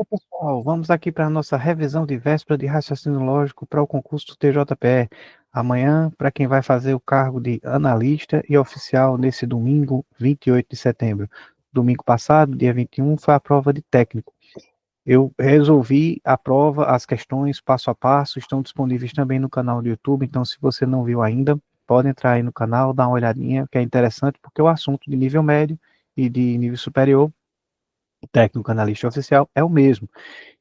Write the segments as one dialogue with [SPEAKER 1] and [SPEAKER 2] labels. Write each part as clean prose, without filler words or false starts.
[SPEAKER 1] Oi, pessoal, vamos aqui para a nossa revisão de véspera de raciocínio lógico para o concurso do TJPE. Amanhã, para quem vai fazer o cargo de analista e oficial nesse domingo, 28 de setembro. Domingo passado, dia 21, foi a prova de técnico. Eu resolvi a prova, as questões passo a passo, estão disponíveis também no canal do YouTube, então se você não viu ainda, pode entrar aí no canal, dar uma olhadinha, que é interessante, porque o assunto de nível médio e de nível superior, técnico analista oficial, é o mesmo.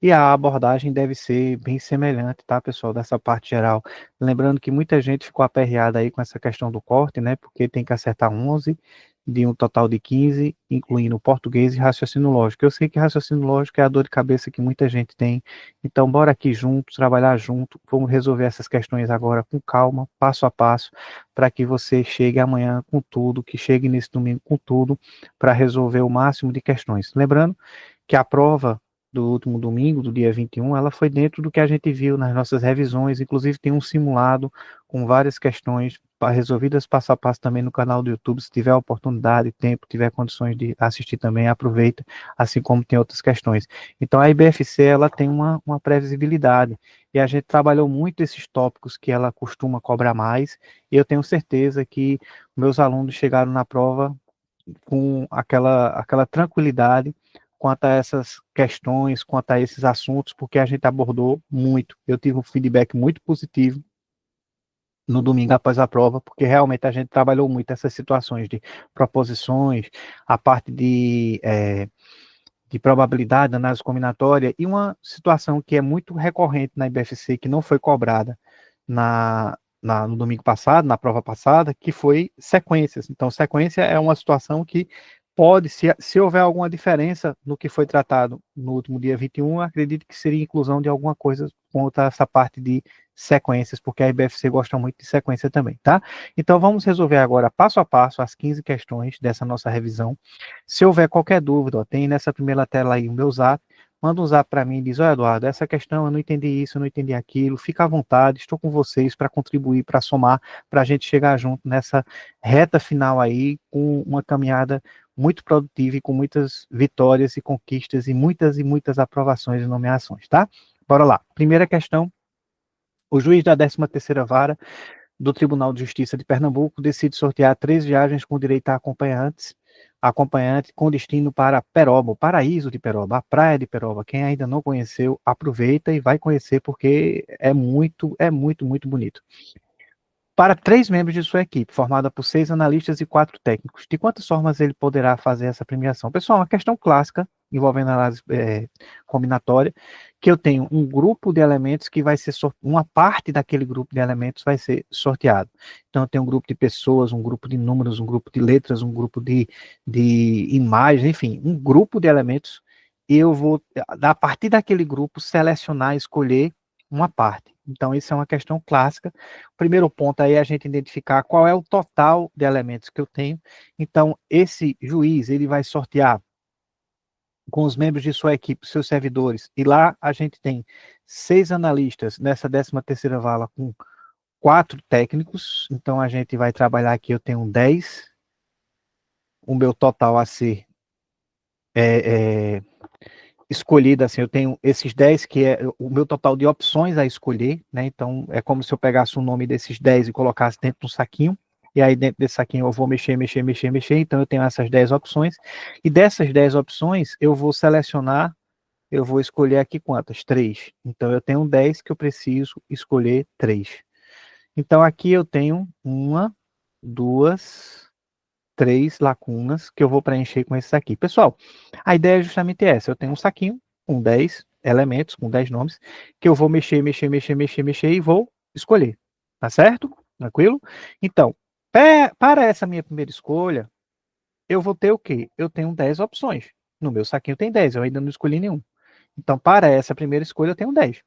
[SPEAKER 1] E a abordagem deve ser bem semelhante, tá, pessoal, dessa parte geral. Lembrando que muita gente ficou aperreada aí com essa questão do corte, né, porque tem que acertar 11 de um total de 15, incluindo português e raciocínio lógico. Eu sei que raciocínio lógico é a dor de cabeça que muita gente tem, então bora aqui juntos, trabalhar junto, vamos resolver essas questões agora com calma, passo a passo, para que você chegue amanhã com tudo, que chegue nesse domingo com tudo, para resolver o máximo de questões. Lembrando que a prova do último domingo, do dia 21, ela foi dentro do que a gente viu nas nossas revisões, inclusive tem um simulado com várias questões resolvidas passo a passo também no canal do YouTube, se tiver oportunidade, tempo, tiver condições de assistir também, aproveita, assim como tem outras questões. Então a IBFC, ela tem uma previsibilidade, e a gente trabalhou muito esses tópicos que ela costuma cobrar mais, e eu tenho certeza que meus alunos chegaram na prova com aquela tranquilidade quanto a essas questões, quanto a esses assuntos, porque a gente abordou muito. Eu tive um feedback muito positivo no domingo após a prova, porque realmente a gente trabalhou muito essas situações de proposições, a parte de probabilidade, análise combinatória, e uma situação que é muito recorrente na IBFC, que não foi cobrada no domingo passado, na prova passada, que foi sequências. Então, sequência é uma situação que pode, se houver alguma diferença no que foi tratado no último dia 21, acredito que seria inclusão de alguma coisa contra essa parte de sequências, porque a IBFC gosta muito de sequência também, tá? Então, vamos resolver agora, passo a passo, as 15 questões dessa nossa revisão. Se houver qualquer dúvida, ó, tem nessa primeira tela aí o meu zap, manda um zap para mim e diz, ó, Eduardo, essa questão eu não entendi isso, eu não entendi aquilo, fica à vontade, estou com vocês para contribuir, para somar, para a gente chegar junto nessa reta final aí, com uma caminhada muito produtiva e com muitas vitórias e conquistas e muitas aprovações e nomeações, tá? Bora lá. Primeira questão, o juiz da 13ª Vara do Tribunal de Justiça de Pernambuco decide sortear 3 viagens com direito a acompanhante com destino para Peroba, o paraíso de Peroba, a praia de Peroba. Quem ainda não conheceu, aproveita e vai conhecer porque muito bonito. Para 3 membros de sua equipe, formada por 6 analistas e 4 técnicos, de quantas formas ele poderá fazer essa premiação? Pessoal, uma questão clássica, envolvendo análise combinatória, que eu tenho um grupo de elementos que vai ser, uma parte daquele grupo de elementos vai ser sorteado. Então, eu tenho um grupo de pessoas, um grupo de números, um grupo de letras, um grupo de imagens, enfim, um grupo de elementos, e eu vou, a partir daquele grupo, selecionar, escolher uma parte. Então, isso é uma questão clássica. O primeiro ponto aí é a gente identificar qual é o total de elementos que eu tenho. Então, esse juiz, ele vai sortear com os membros de sua equipe, seus servidores, e lá a gente tem 6 analistas nessa 13ª vala com 4 técnicos, então a gente vai trabalhar aqui, eu tenho 10, o meu total a ser é, escolhido, assim, eu tenho esses 10 que é o meu total de opções a escolher, né? Então é como se eu pegasse o nome desses 10 e colocasse dentro de um saquinho, e aí dentro desse saquinho eu vou mexer, então eu tenho essas 10 opções, e dessas 10 opções eu vou selecionar, eu vou escolher aqui quantas? 3. Então eu tenho 10 que eu preciso escolher 3. Então aqui eu tenho uma, duas, 3 lacunas que eu vou preencher com esse aqui. Pessoal, a ideia é justamente essa. Eu tenho um saquinho com 10 elementos, com 10 nomes, que eu vou mexer e vou escolher. Tá certo? Tranquilo? Então, para essa minha primeira escolha, eu vou ter o quê? Eu tenho 10 opções. No meu saquinho tem 10, eu ainda não escolhi nenhum. Então, para essa primeira escolha, eu tenho 10.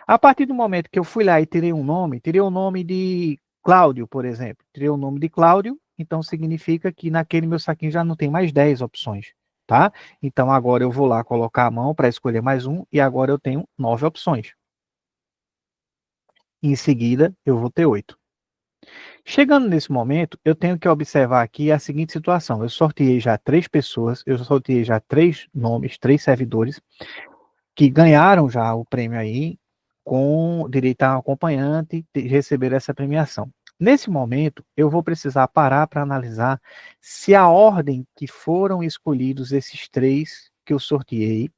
[SPEAKER 1] A partir do momento que eu fui lá e tirei o nome de Cláudio, por exemplo. Tirei o nome de Cláudio, então significa que naquele meu saquinho já não tem mais 10 opções, tá? Então agora eu vou lá colocar a mão para escolher mais um e agora eu tenho 9 opções. Em seguida, eu vou ter 8. Chegando nesse momento, eu tenho que observar aqui a seguinte situação. Eu sorteei já 3 pessoas, eu sorteei já 3 nomes, 3 servidores. que ganharam já o prêmio aí, com direito a um acompanhante, receber essa premiação. Nesse momento, eu vou precisar parar para analisar se a ordem que foram escolhidos esses três que eu sorteei,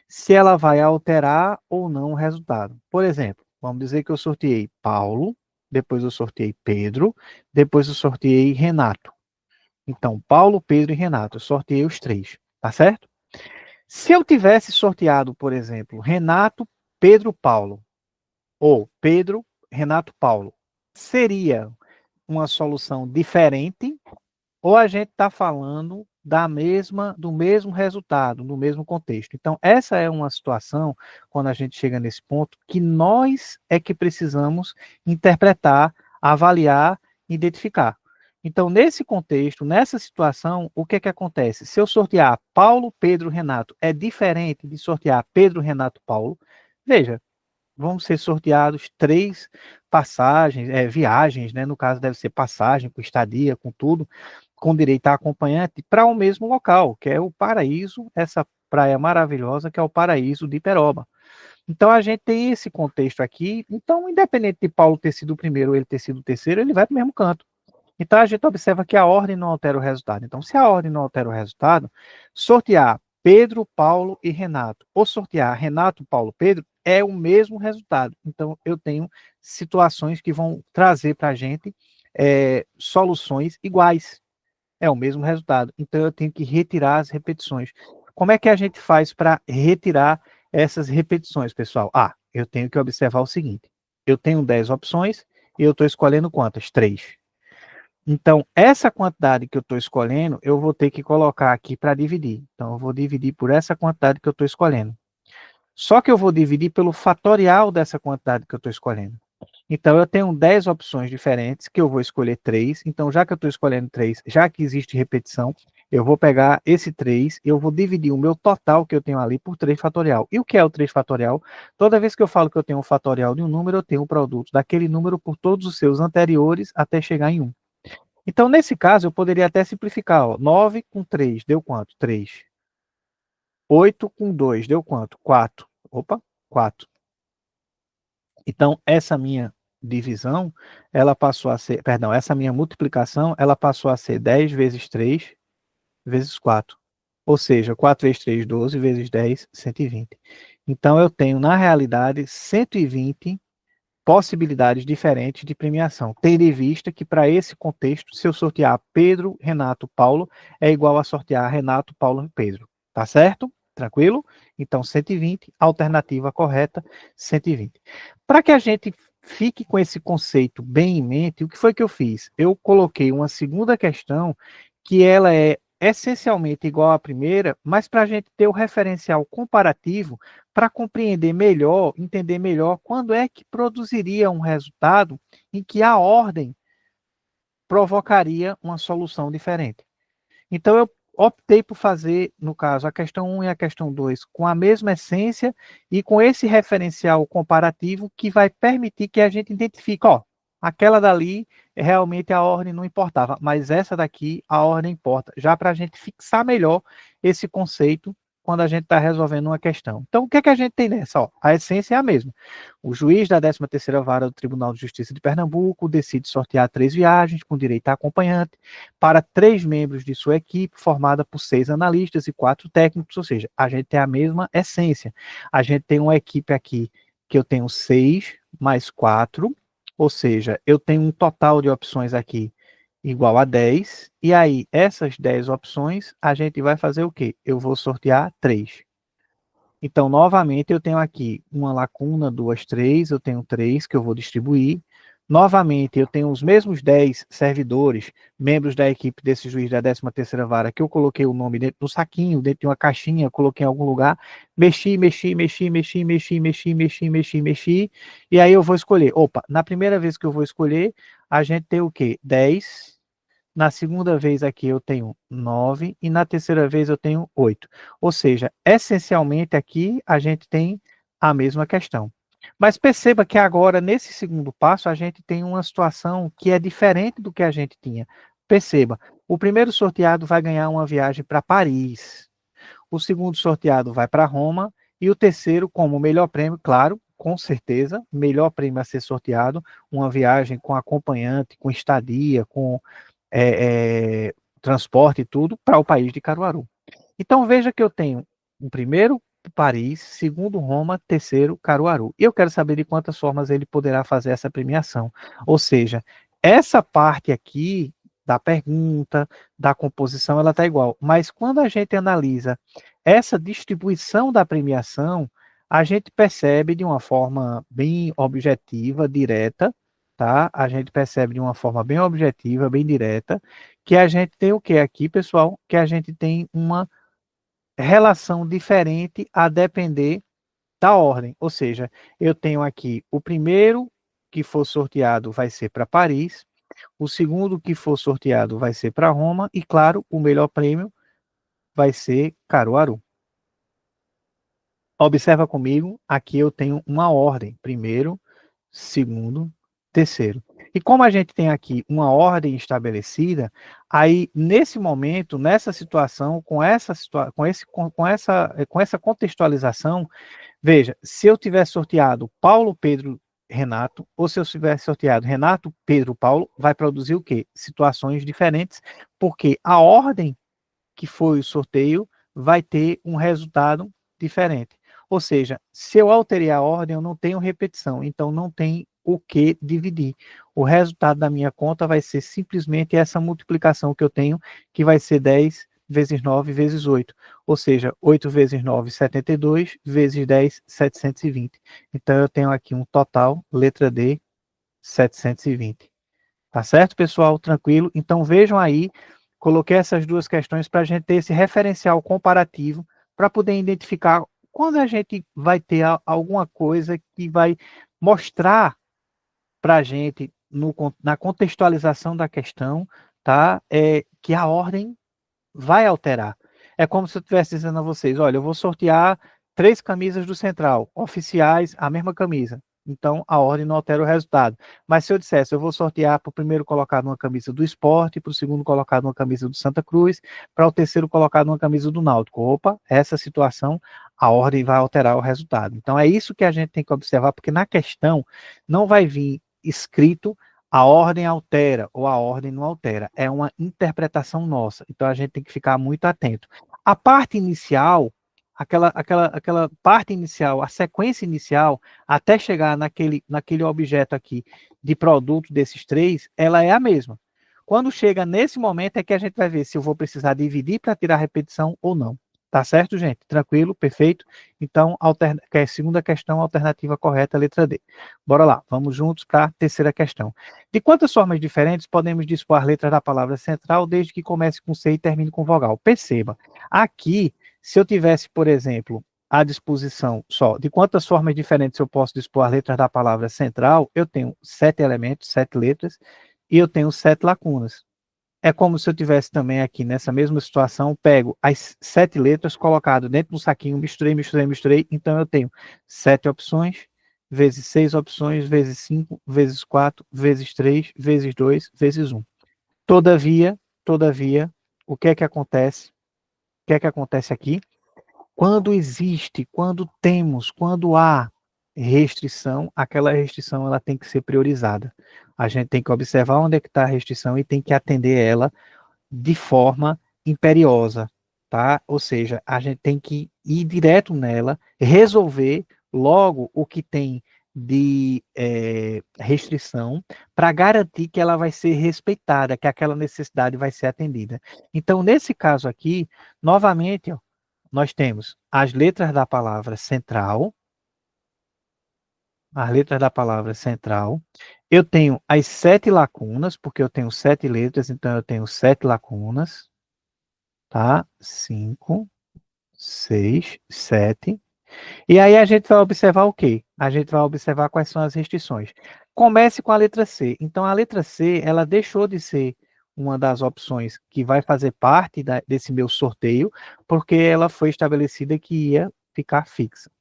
[SPEAKER 1] se ela vai alterar ou não o resultado. Por exemplo, vamos dizer que eu sorteei Paulo, depois eu sorteei Pedro, depois eu sorteei Renato. Então, Paulo, Pedro e Renato, eu sorteei os três, tá certo? Se eu tivesse sorteado, por exemplo, Renato, Pedro, Paulo, ou Pedro, Renato, Paulo, seria uma solução diferente ou a gente está falando do mesmo resultado, no mesmo contexto. Então, essa é uma situação, quando a gente chega nesse ponto, que nós é que precisamos interpretar, avaliar, identificar. Então, nesse contexto, nessa situação, o que é que acontece? Se eu sortear Paulo, Pedro, Renato, é diferente de sortear Pedro, Renato, Paulo. Veja, vão ser sorteados três passagens, viagens, né? No caso, deve ser passagem, com estadia, com tudo, com direito a acompanhante, para o mesmo local, que é o Paraíso, essa praia maravilhosa que é o Paraíso de Peroba. Então a gente tem esse contexto aqui. Então, independente de Paulo ter sido o primeiro ou ele ter sido o terceiro, ele vai para o mesmo canto. Então a gente observa que a ordem não altera o resultado. Então, se a ordem não altera o resultado, sortear Pedro, Paulo e Renato, ou sortear Renato, Paulo, Pedro, é o mesmo resultado. Então, eu tenho situações que vão trazer para a gente soluções iguais. É o mesmo resultado. Então, eu tenho que retirar as repetições. Como é que a gente faz para retirar essas repetições, pessoal? Eu tenho que observar o seguinte: eu tenho 10 opções e eu estou escolhendo quantas? 3. Então, essa quantidade que eu estou escolhendo, eu vou ter que colocar aqui para dividir. Então, eu vou dividir por essa quantidade que eu estou escolhendo. Só que eu vou dividir pelo fatorial dessa quantidade que eu estou escolhendo. Então, eu tenho 10 opções diferentes, que eu vou escolher 3. Então, já que eu estou escolhendo 3, já que existe repetição, eu vou pegar esse 3, eu vou dividir o meu total que eu tenho ali por 3 fatorial. E o que é o 3 fatorial? Toda vez que eu falo que eu tenho um fatorial de um número, eu tenho o produto daquele número por todos os seus anteriores até chegar em 1. Então, nesse caso, eu poderia até simplificar. 9 com 3 deu quanto? 3. 8 com 2 deu quanto? 4. Opa, 4. Então, essa minha divisão, ela passou a ser, perdão, essa minha multiplicação, ela passou a ser 10 vezes 3 vezes 4. Ou seja, 4 vezes 3, 12, vezes 10, 120. Então, eu tenho, na realidade, 120 possibilidades diferentes de premiação, tendo em vista que, para esse contexto, se eu sortear Pedro, Renato, Paulo, é igual a sortear Renato, Paulo e Pedro. Tá certo? Tranquilo? Então, 120, alternativa correta, 120. Para que a gente fique com esse conceito bem em mente, o que foi que eu fiz? Eu coloquei uma segunda questão, que ela é essencialmente igual à primeira, mas para a gente ter o referencial comparativo, para compreender melhor, entender melhor quando é que produziria um resultado em que a ordem provocaria uma solução diferente. Então, eu optei por fazer, no caso, a questão 1 e a questão 2 com a mesma essência e com esse referencial comparativo que vai permitir que a gente identifique, aquela dali realmente a ordem não importava, mas essa daqui a ordem importa, já para a gente fixar melhor esse conceito quando a gente está resolvendo uma questão. Então, o que é que a gente tem nessa? A essência é a mesma. O juiz da 13ª Vara do Tribunal de Justiça de Pernambuco decide sortear 3 viagens com direito a acompanhante para 3 membros de sua equipe, formada por 6 analistas e 4 técnicos, ou seja, a gente tem a mesma essência. A gente tem uma equipe aqui que eu tenho 6 mais 4, ou seja, eu tenho um total de opções aqui igual a 10, e aí essas 10 opções, a gente vai fazer o quê? Eu vou sortear 3. Então, novamente, eu tenho aqui uma lacuna, 2, 3, eu tenho 3 que eu vou distribuir. Novamente, eu tenho os mesmos 10 servidores, membros da equipe desse juiz da 13ª Vara, que eu coloquei o nome dentro do saquinho, dentro de uma caixinha, coloquei em algum lugar, mexi, e aí eu vou escolher. Opa, na primeira vez que eu vou escolher, a gente tem o quê? 10. Na segunda vez aqui eu tenho 9 e na terceira vez eu tenho 8. Ou seja, essencialmente aqui a gente tem a mesma questão. Mas perceba que agora, nesse segundo passo, a gente tem uma situação que é diferente do que a gente tinha. Perceba, o primeiro sorteado vai ganhar uma viagem para Paris. O segundo sorteado vai para Roma E o terceiro, como melhor prêmio, claro, com certeza, melhor prêmio a ser sorteado, uma viagem com acompanhante, com estadia, com transporte e tudo, para o país de Caruaru. Então veja que eu tenho um primeiro Paris, segundo Roma, terceiro Caruaru. E eu quero saber de quantas formas ele poderá fazer essa premiação. Ou seja, essa parte aqui da pergunta, da composição, ela está igual. Mas quando a gente analisa essa distribuição da premiação, a gente percebe de uma forma bem objetiva, direta, tá? A gente percebe de uma forma bem objetiva, bem direta, que a gente tem o que aqui, pessoal? Que a gente tem uma relação diferente a depender da ordem. Ou seja, eu tenho aqui o primeiro que for sorteado vai ser para Paris, o segundo que for sorteado vai ser para Roma e, claro, o melhor prêmio vai ser Caruaru. Observa comigo, aqui eu tenho uma ordem, primeiro, segundo, terceiro. E como a gente tem aqui uma ordem estabelecida, aí nesse momento, nessa situação, com essa contextualização, veja, se eu tiver sorteado Paulo, Pedro, Renato, ou se eu tiver sorteado Renato, Pedro, Paulo, vai produzir o quê? Situações diferentes, porque a ordem que foi o sorteio vai ter um resultado diferente. Ou seja, se eu alterei a ordem, eu não tenho repetição, então não tem o que dividir. O resultado da minha conta vai ser simplesmente essa multiplicação que eu tenho, que vai ser 10 vezes 9 vezes 8. Ou seja, 8 vezes 9, 72, vezes 10, 720. Então eu tenho aqui um total, letra D, 720. Tá certo, pessoal? Tranquilo? Então vejam aí, coloquei essas duas questões para a gente ter esse referencial comparativo para poder identificar quando a gente vai ter alguma coisa que vai mostrar para a gente na contextualização da questão, tá? Que a ordem vai alterar. É como se eu estivesse dizendo a vocês, olha, eu vou sortear 3 camisas do Central, oficiais, a mesma camisa. Então, a ordem não altera o resultado. Mas se eu dissesse, eu vou sortear para o primeiro colocado uma camisa do Sport, para o segundo colocado uma camisa do Santa Cruz, para o terceiro colocado uma camisa do Náutico. Opa, essa situação, a ordem vai alterar o resultado. Então, é isso que a gente tem que observar, porque na questão não vai vir escrito a ordem altera ou a ordem não altera. É uma interpretação nossa. Então a gente tem que ficar muito atento. A parte inicial, aquela parte inicial, a sequência inicial, até chegar naquele objeto aqui de produto desses três, ela é a mesma. Quando chega nesse momento é que a gente vai ver se eu vou precisar dividir para tirar a repetição ou não. Tá certo, gente? Tranquilo, perfeito? Então, segunda questão, alternativa correta, letra D. Bora lá, vamos juntos para a terceira questão. De quantas formas diferentes podemos dispor as letras da palavra central desde que comece com C e termine com vogal? Perceba, aqui, se eu tivesse, por exemplo, à disposição só de quantas formas diferentes eu posso dispor as letras da palavra central, eu tenho 7 elementos, 7 letras, e eu tenho 7 lacunas. É como se eu tivesse também aqui nessa mesma situação, pego as 7 letras, colocado dentro do saquinho, misturei, então eu tenho 7 opções, vezes 6 opções, vezes 5, vezes 4, vezes 3, vezes 2, vezes 1. Todavia, o que é que acontece? O que é que acontece aqui? Quando há restrição, aquela restrição ela tem que ser priorizada. A gente tem que observar onde é que está a restrição e tem que atender ela de forma imperiosa, tá? Ou seja, a gente tem que ir direto nela, resolver logo o que tem de restrição para garantir que ela vai ser respeitada, que aquela necessidade vai ser atendida. Então, nesse caso aqui, novamente, ó, nós temos as letras da palavra central, as letras da palavra central. Eu tenho as 7 lacunas, porque eu tenho 7 letras, então eu tenho 7 lacunas, tá? 5, 6, 7. E aí a gente vai observar o quê? A gente vai observar quais são as restrições. Comece com a letra C. Então, a letra C, ela deixou de ser uma das opções que vai fazer parte desse meu sorteio, porque ela foi estabelecida que ia ficar fixa.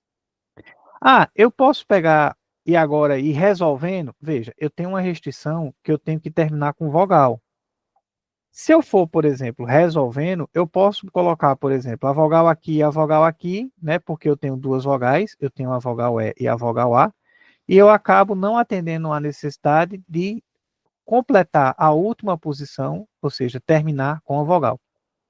[SPEAKER 1] Ah, eu posso pegar e agora ir resolvendo? Veja, eu tenho uma restrição que eu tenho que terminar com vogal. Se eu for, por exemplo, resolvendo, eu posso colocar, por exemplo, a vogal aqui e a vogal aqui, né? Porque eu tenho duas vogais, eu tenho a vogal E e a vogal A, e eu acabo não atendendo a necessidade de completar a última posição, ou seja, terminar com a vogal.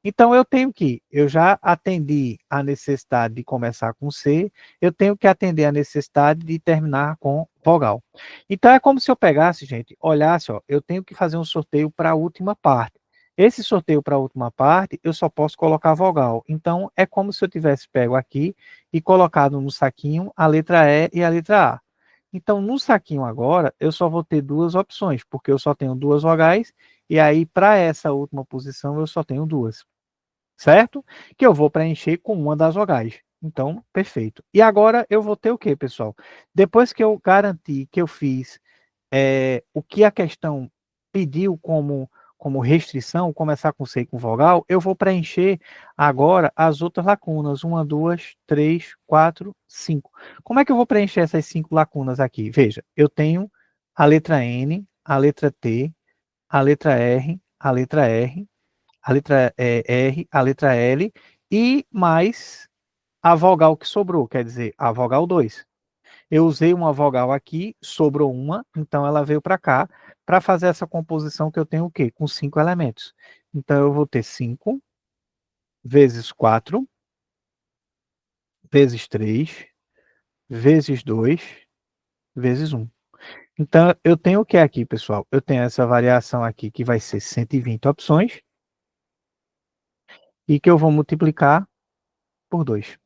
[SPEAKER 1] Então eu já atendi a necessidade de começar com C, eu tenho que atender a necessidade de terminar com vogal. Então é como se eu pegasse, gente, olhasse, ó, eu tenho que fazer um sorteio para a última parte. Esse sorteio para a última parte, eu só posso colocar vogal. Então é como se eu tivesse pego aqui e colocado no saquinho a letra E e a letra A. Então, no saquinho agora, eu só vou ter duas opções, porque eu só tenho duas vogais, e aí, para essa última posição, eu só tenho duas, certo? Que eu vou preencher com uma das vogais. Então, perfeito. E agora eu vou ter o quê, pessoal? Depois que eu garantir que eu fiz o que a questão pediu como restrição, começar com C e com vogal, eu vou preencher agora as outras lacunas. Uma, duas, três, quatro, cinco. Como é que eu vou preencher essas cinco lacunas aqui? Veja, eu tenho a letra N, a letra T, a letra R, a letra R, a letra R, a letra L e mais a vogal que sobrou, quer dizer, a vogal 2. Eu usei uma vogal aqui, sobrou uma, então ela veio para cá, para fazer essa composição que eu tenho o quê? Com 5 elementos. Então eu vou ter 5 vezes 4 vezes 3 vezes 2 vezes 1. Então eu tenho o que aqui, pessoal? Eu tenho essa variação aqui que vai ser 120 opções e que eu vou multiplicar por 2.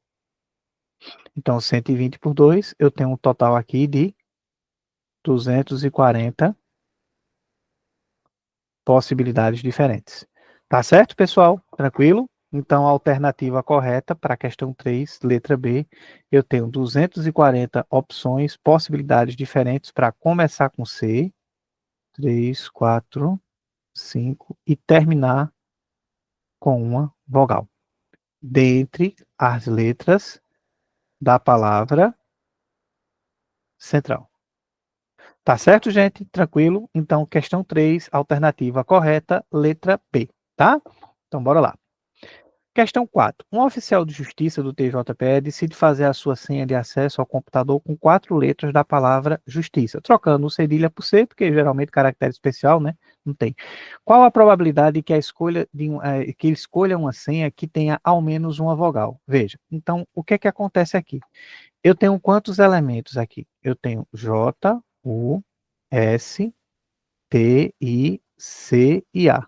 [SPEAKER 1] Então 120 por 2, eu tenho um total aqui de 240 possibilidades diferentes. Tá certo, pessoal? Tranquilo? Então, a alternativa correta para a questão 3, letra B, eu tenho 240 opções, possibilidades diferentes para começar com C, 3, 4, 5 e terminar com uma vogal. Dentre as letras da palavra central. Tá certo, gente? Tranquilo? Então, questão 3, alternativa correta, letra B, tá? Então, bora lá. Questão 4. Um oficial de justiça do TJPE decide fazer a sua senha de acesso ao computador com 4 letras da palavra justiça, trocando o cedilha por C, porque geralmente caractere especial, né? Não tem. Qual a probabilidade que que ele escolha uma senha que tenha ao menos uma vogal? Veja, então, o que é que acontece aqui? Eu tenho quantos elementos aqui? Eu tenho J, U, S, T, I, C e A.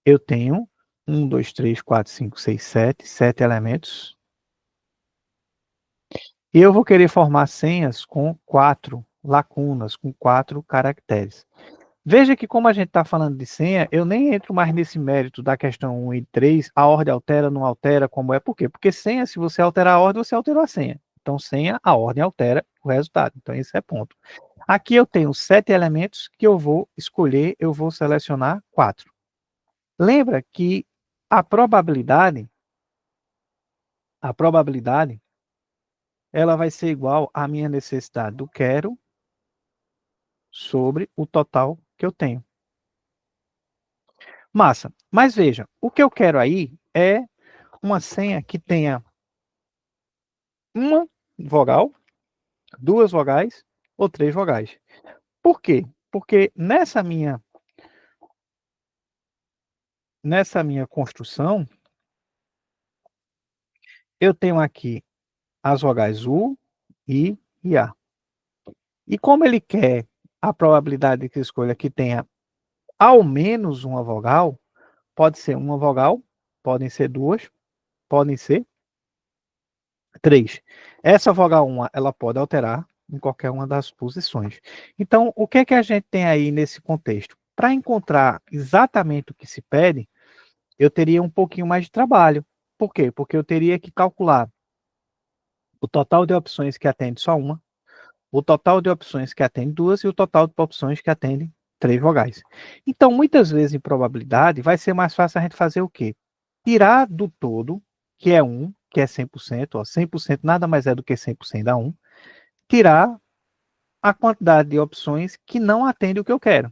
[SPEAKER 1] Eu tenho 1, 2, 3, 4, 5, 6, 7 elementos. E eu vou querer formar senhas com 4 lacunas, com 4 caracteres. Veja que como a gente está falando de senha, eu nem entro mais nesse mérito da questão 1 e 3, a ordem altera, não altera, como é, por quê? Porque senha, se você alterar a ordem, você alterou a senha. Então, senha, a ordem altera o resultado. Então, esse é ponto. Aqui eu tenho 7 elementos que eu vou escolher, eu vou selecionar 4. Lembra que a probabilidade, a probabilidade, ela vai ser igual à minha necessidade do quero sobre o total que eu tenho. Massa. Mas veja, o que eu quero aí é uma senha que tenha uma vogal, duas vogais ou três vogais. Por quê? Porque nessa minha construção, eu tenho aqui as vogais U, I e A. E como ele quer a probabilidade de que escolha que tenha ao menos uma vogal, pode ser uma vogal, podem ser duas, podem ser três. Essa vogal 1, ela pode alterar em qualquer uma das posições. Então, o que é que a gente tem aí nesse contexto? Para encontrar exatamente o que se pede, eu teria um pouquinho mais de trabalho. Por quê? Porque eu teria que calcular o total de opções que atende só uma, o total de opções que atende duas e o total de opções que atende três vogais. Então, muitas vezes, em probabilidade, vai ser mais fácil a gente fazer o quê? Tirar do todo, que é 1, que é 100%, ó, 100% nada mais é do que 100% dá 1, tirar a quantidade de opções que não atende o que eu quero.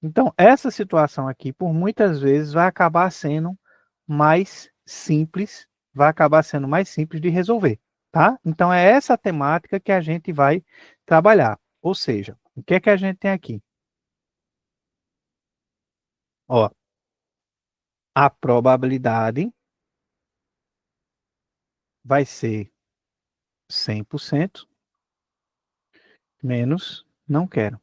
[SPEAKER 1] Então, essa situação aqui, por muitas vezes, vai acabar sendo mais simples, de resolver, tá? Então, é essa temática que a gente vai trabalhar. Ou seja, o que é que a gente tem aqui? Ó, a probabilidade vai ser 100% menos não quero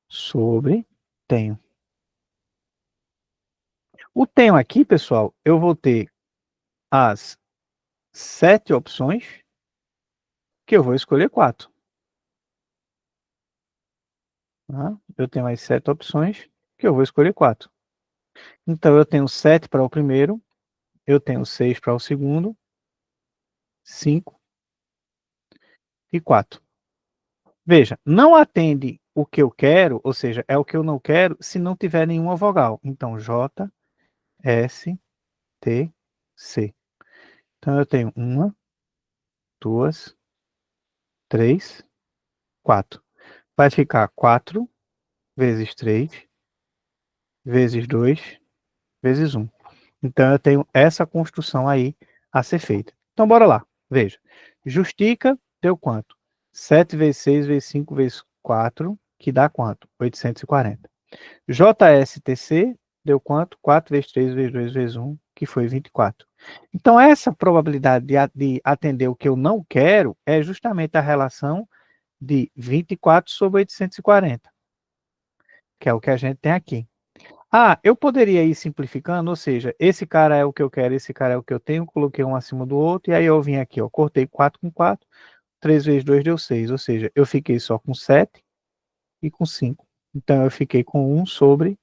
[SPEAKER 1] sobre tenho. O tenho aqui, pessoal, eu vou ter as 7 opções que eu vou escolher 4. Tá? Eu tenho as 7 opções que eu vou escolher 4. Então, eu tenho 7 para o primeiro, eu tenho 6 para o segundo, 5 e 4. Veja, não atende o que eu quero, ou seja, é o que eu não quero, se não tiver nenhuma vogal. Então, J, S, T, C. Então, eu tenho 1, 2, 3, 4. Vai ficar 4 vezes 3 vezes 2 vezes 1. Então, eu tenho essa construção aí a ser feita. Então, bora lá. Veja. Justica deu quanto? 7 vezes 6 vezes 5 vezes 4, que dá quanto? 840. JSTC deu quanto? 4 vezes 3 vezes 2 vezes 1, que foi 24. Então, essa probabilidade de atender o que eu não quero é justamente a relação de 24 sobre 840, que é o que a gente tem aqui. Ah, eu poderia ir simplificando, ou seja, esse cara é o que eu quero, esse cara é o que eu tenho, coloquei um acima do outro, e aí eu vim aqui, ó, cortei 4 com 4, 3 vezes 2 deu 6, ou seja, eu fiquei só com 7 e com 5. Então, eu fiquei com 1 sobre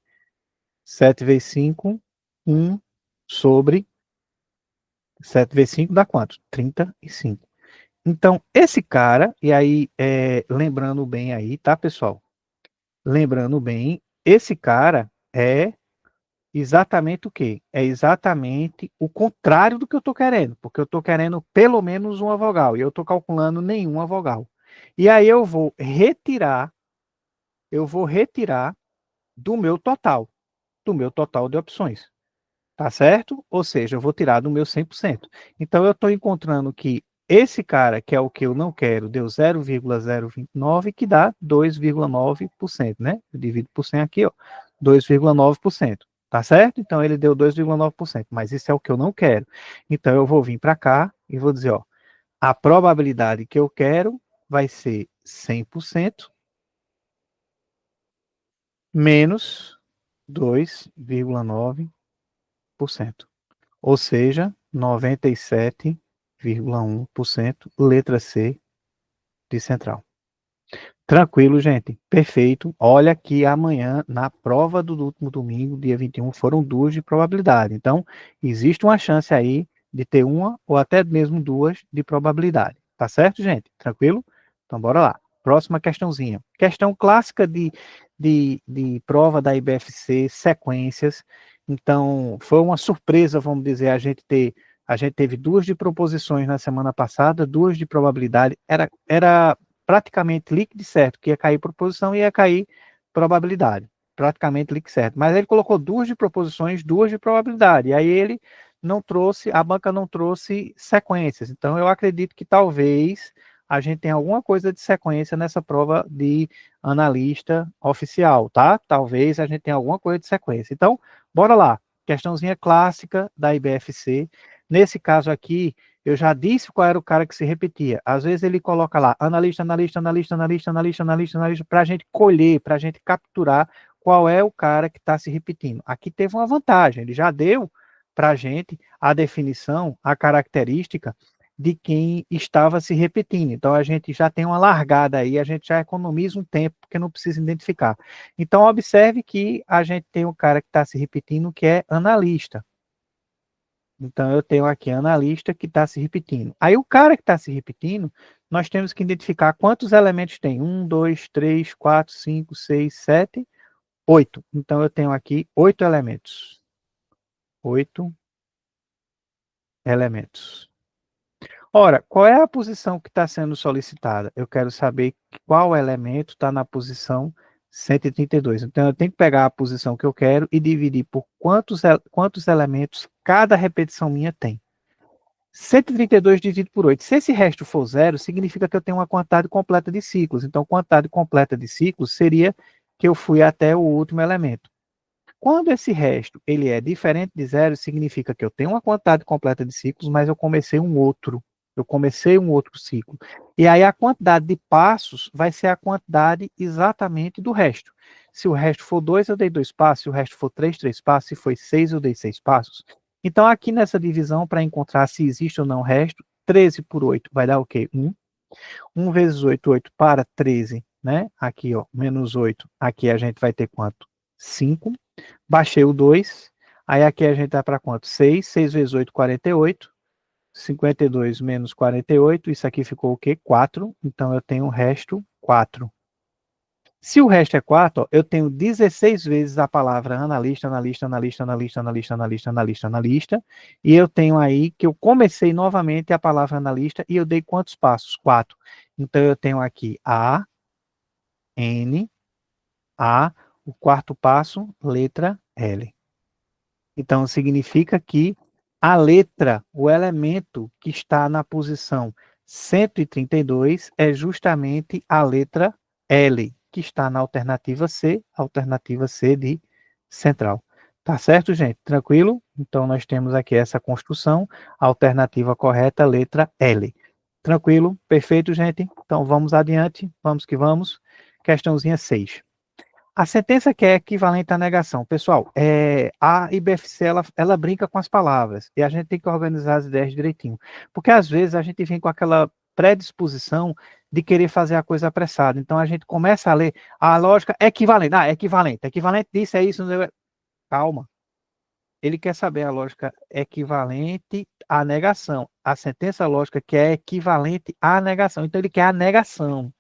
[SPEAKER 1] 7 vezes 5, 1 sobre 7 vezes 5 dá quanto? 35. Então, esse cara, e aí, lembrando bem aí, tá, pessoal? Lembrando bem, esse cara é exatamente o quê? É exatamente o contrário do que eu estou querendo, porque eu estou querendo pelo menos uma vogal, e eu estou calculando nenhuma vogal. E aí eu vou retirar do meu total de opções. Tá certo? Ou seja, eu vou tirar do meu 100%. Então, eu estou encontrando que esse cara, que é o que eu não quero, deu 0,029, que dá 2,9%, né? Eu divido por 100 aqui, ó, 2,9%. Tá certo? Então, ele deu 2,9%, mas isso é o que eu não quero. Então, eu vou vir para cá e vou dizer, ó, a probabilidade que eu quero vai ser 100% menos 2,9%. Ou seja, 97,1%, letra C de central. Tranquilo, gente. Perfeito. Olha que amanhã, na prova do último domingo, dia 21, foram 2 de probabilidade. Então, existe uma chance aí de ter uma ou até mesmo 2 de probabilidade. Tá certo, gente? Tranquilo? Então, bora lá. Próxima questãozinha. Questão clássica de prova da IBFC, sequências. Então, foi uma surpresa, vamos dizer, a gente teve 2 de proposições na semana passada, 2 de probabilidade. Era praticamente líquido certo, que ia cair proposição e ia cair probabilidade. Praticamente líquido certo. Mas ele colocou 2 de proposições, 2 de probabilidade. E aí ele não trouxe, a banca não trouxe sequências. Então eu acredito que talvez a gente tenha alguma coisa de sequência nessa prova de analista oficial, tá? Talvez a gente tenha alguma coisa de sequência. Então, bora lá. Questãozinha clássica da IBFC. Nesse caso aqui, eu já disse qual era o cara que se repetia. Às vezes ele coloca lá analista, analista, analista, analista, analista, analista, analista, para a gente colher, para a gente capturar qual é o cara que está se repetindo. Aqui teve uma vantagem, ele já deu para a gente a definição, a característica de quem estava se repetindo. Então a gente já tem uma largada aí, a gente já economiza um tempo, porque não precisa identificar. Então observe que a gente tem o cara que está se repetindo, que é analista. Então, eu tenho aqui analista que está se repetindo. Aí, o cara que está se repetindo, nós temos que identificar quantos elementos tem. 1, 2, 3, 4, 5, 6, 7, 8. Então, eu tenho aqui 8 elementos. 8 elementos. Ora, qual é a posição que está sendo solicitada? Eu quero saber qual elemento está na posição 132. Então, eu tenho que pegar a posição que eu quero e dividir por quantos elementos cada repetição minha tem. 132 dividido por 8. Se esse resto for zero, significa que eu tenho uma quantidade completa de ciclos. Então, quantidade completa de ciclos seria que eu fui até o último elemento. Quando esse resto ele é diferente de zero, significa que eu tenho uma quantidade completa de ciclos, mas eu comecei um outro. Eu comecei um outro ciclo. E aí a quantidade de passos vai ser a quantidade exatamente do resto. Se o resto for 2, eu dei 2 passos. Se o resto for 3, 3 passos. Se foi 6, eu dei 6 passos. Então, aqui nessa divisão, para encontrar se existe ou não resto, 13 por 8 vai dar o quê? 1. 1 vezes 8, 8 para 13, né? Aqui, ó, menos 8. Aqui a gente vai ter quanto? 5. Baixei o 2. Aí aqui a gente vai para quanto? 6. 6 vezes 8, 48. 52 menos 48. Isso aqui ficou o quê? 4. Então eu tenho o resto 4. Se o resto é 4, ó, eu tenho 16 vezes a palavra analista, analista, analista, analista, analista, analista, analista, analista. E eu tenho aí que eu comecei novamente a palavra analista e eu dei quantos passos? 4. Então eu tenho aqui A, N, A, o quarto passo, letra L. Então, significa que a letra, o elemento que está na posição 132 é justamente a letra L, que está na alternativa C de central. Tá certo, gente? Tranquilo? Então, nós temos aqui essa construção, a alternativa correta, letra L. Tranquilo? Perfeito, gente? Então, vamos adiante, vamos que vamos. Questãozinha 6. A sentença que é equivalente à negação. Pessoal, a IBFC ela brinca com as palavras e a gente tem que organizar as ideias direitinho. Porque às vezes a gente vem com aquela predisposição de querer fazer a coisa apressada. Então a gente começa a ler a lógica equivalente. Ah, equivalente. Equivalente disso é isso. Calma. Ele quer saber a lógica equivalente à negação. A sentença lógica que é equivalente à negação. Então ele quer a negação.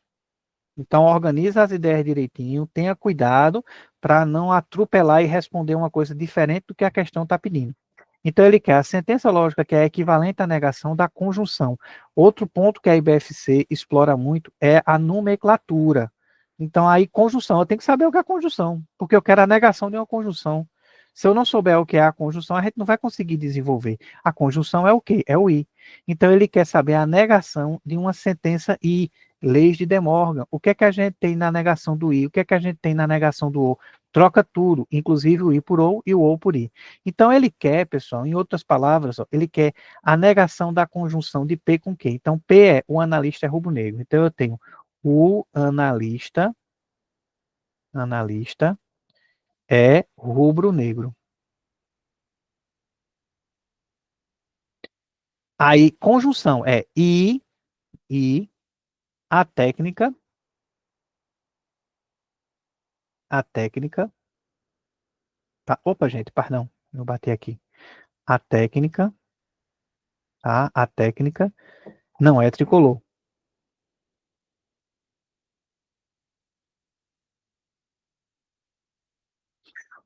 [SPEAKER 1] Então, organiza as ideias direitinho, tenha cuidado para não atropelar e responder uma coisa diferente do que a questão está pedindo. Então, ele quer a sentença lógica que é equivalente à negação da conjunção. Outro ponto que a IBFC explora muito é a nomenclatura. Então, aí, conjunção, eu tenho que saber o que é conjunção, porque eu quero a negação de uma conjunção. Se eu não souber o que é a conjunção, a gente não vai conseguir desenvolver. A conjunção é o quê? É o i. Então, ele quer saber a negação de uma sentença i. Leis de De Morgan. O que é que a gente tem na negação do i? O que é que a gente tem na negação do o? Troca tudo, inclusive o i por ou e o ou por i. Então, ele quer, pessoal, em outras palavras, ó, ele quer a negação da conjunção de P com Q. Então, P é o analista é rubro-negro. Então, eu tenho o analista é rubro-negro. Aí, conjunção é e, a técnica, a técnica, tá? Opa, gente, perdão, eu bati aqui. A técnica, tá? A técnica não é tricolor.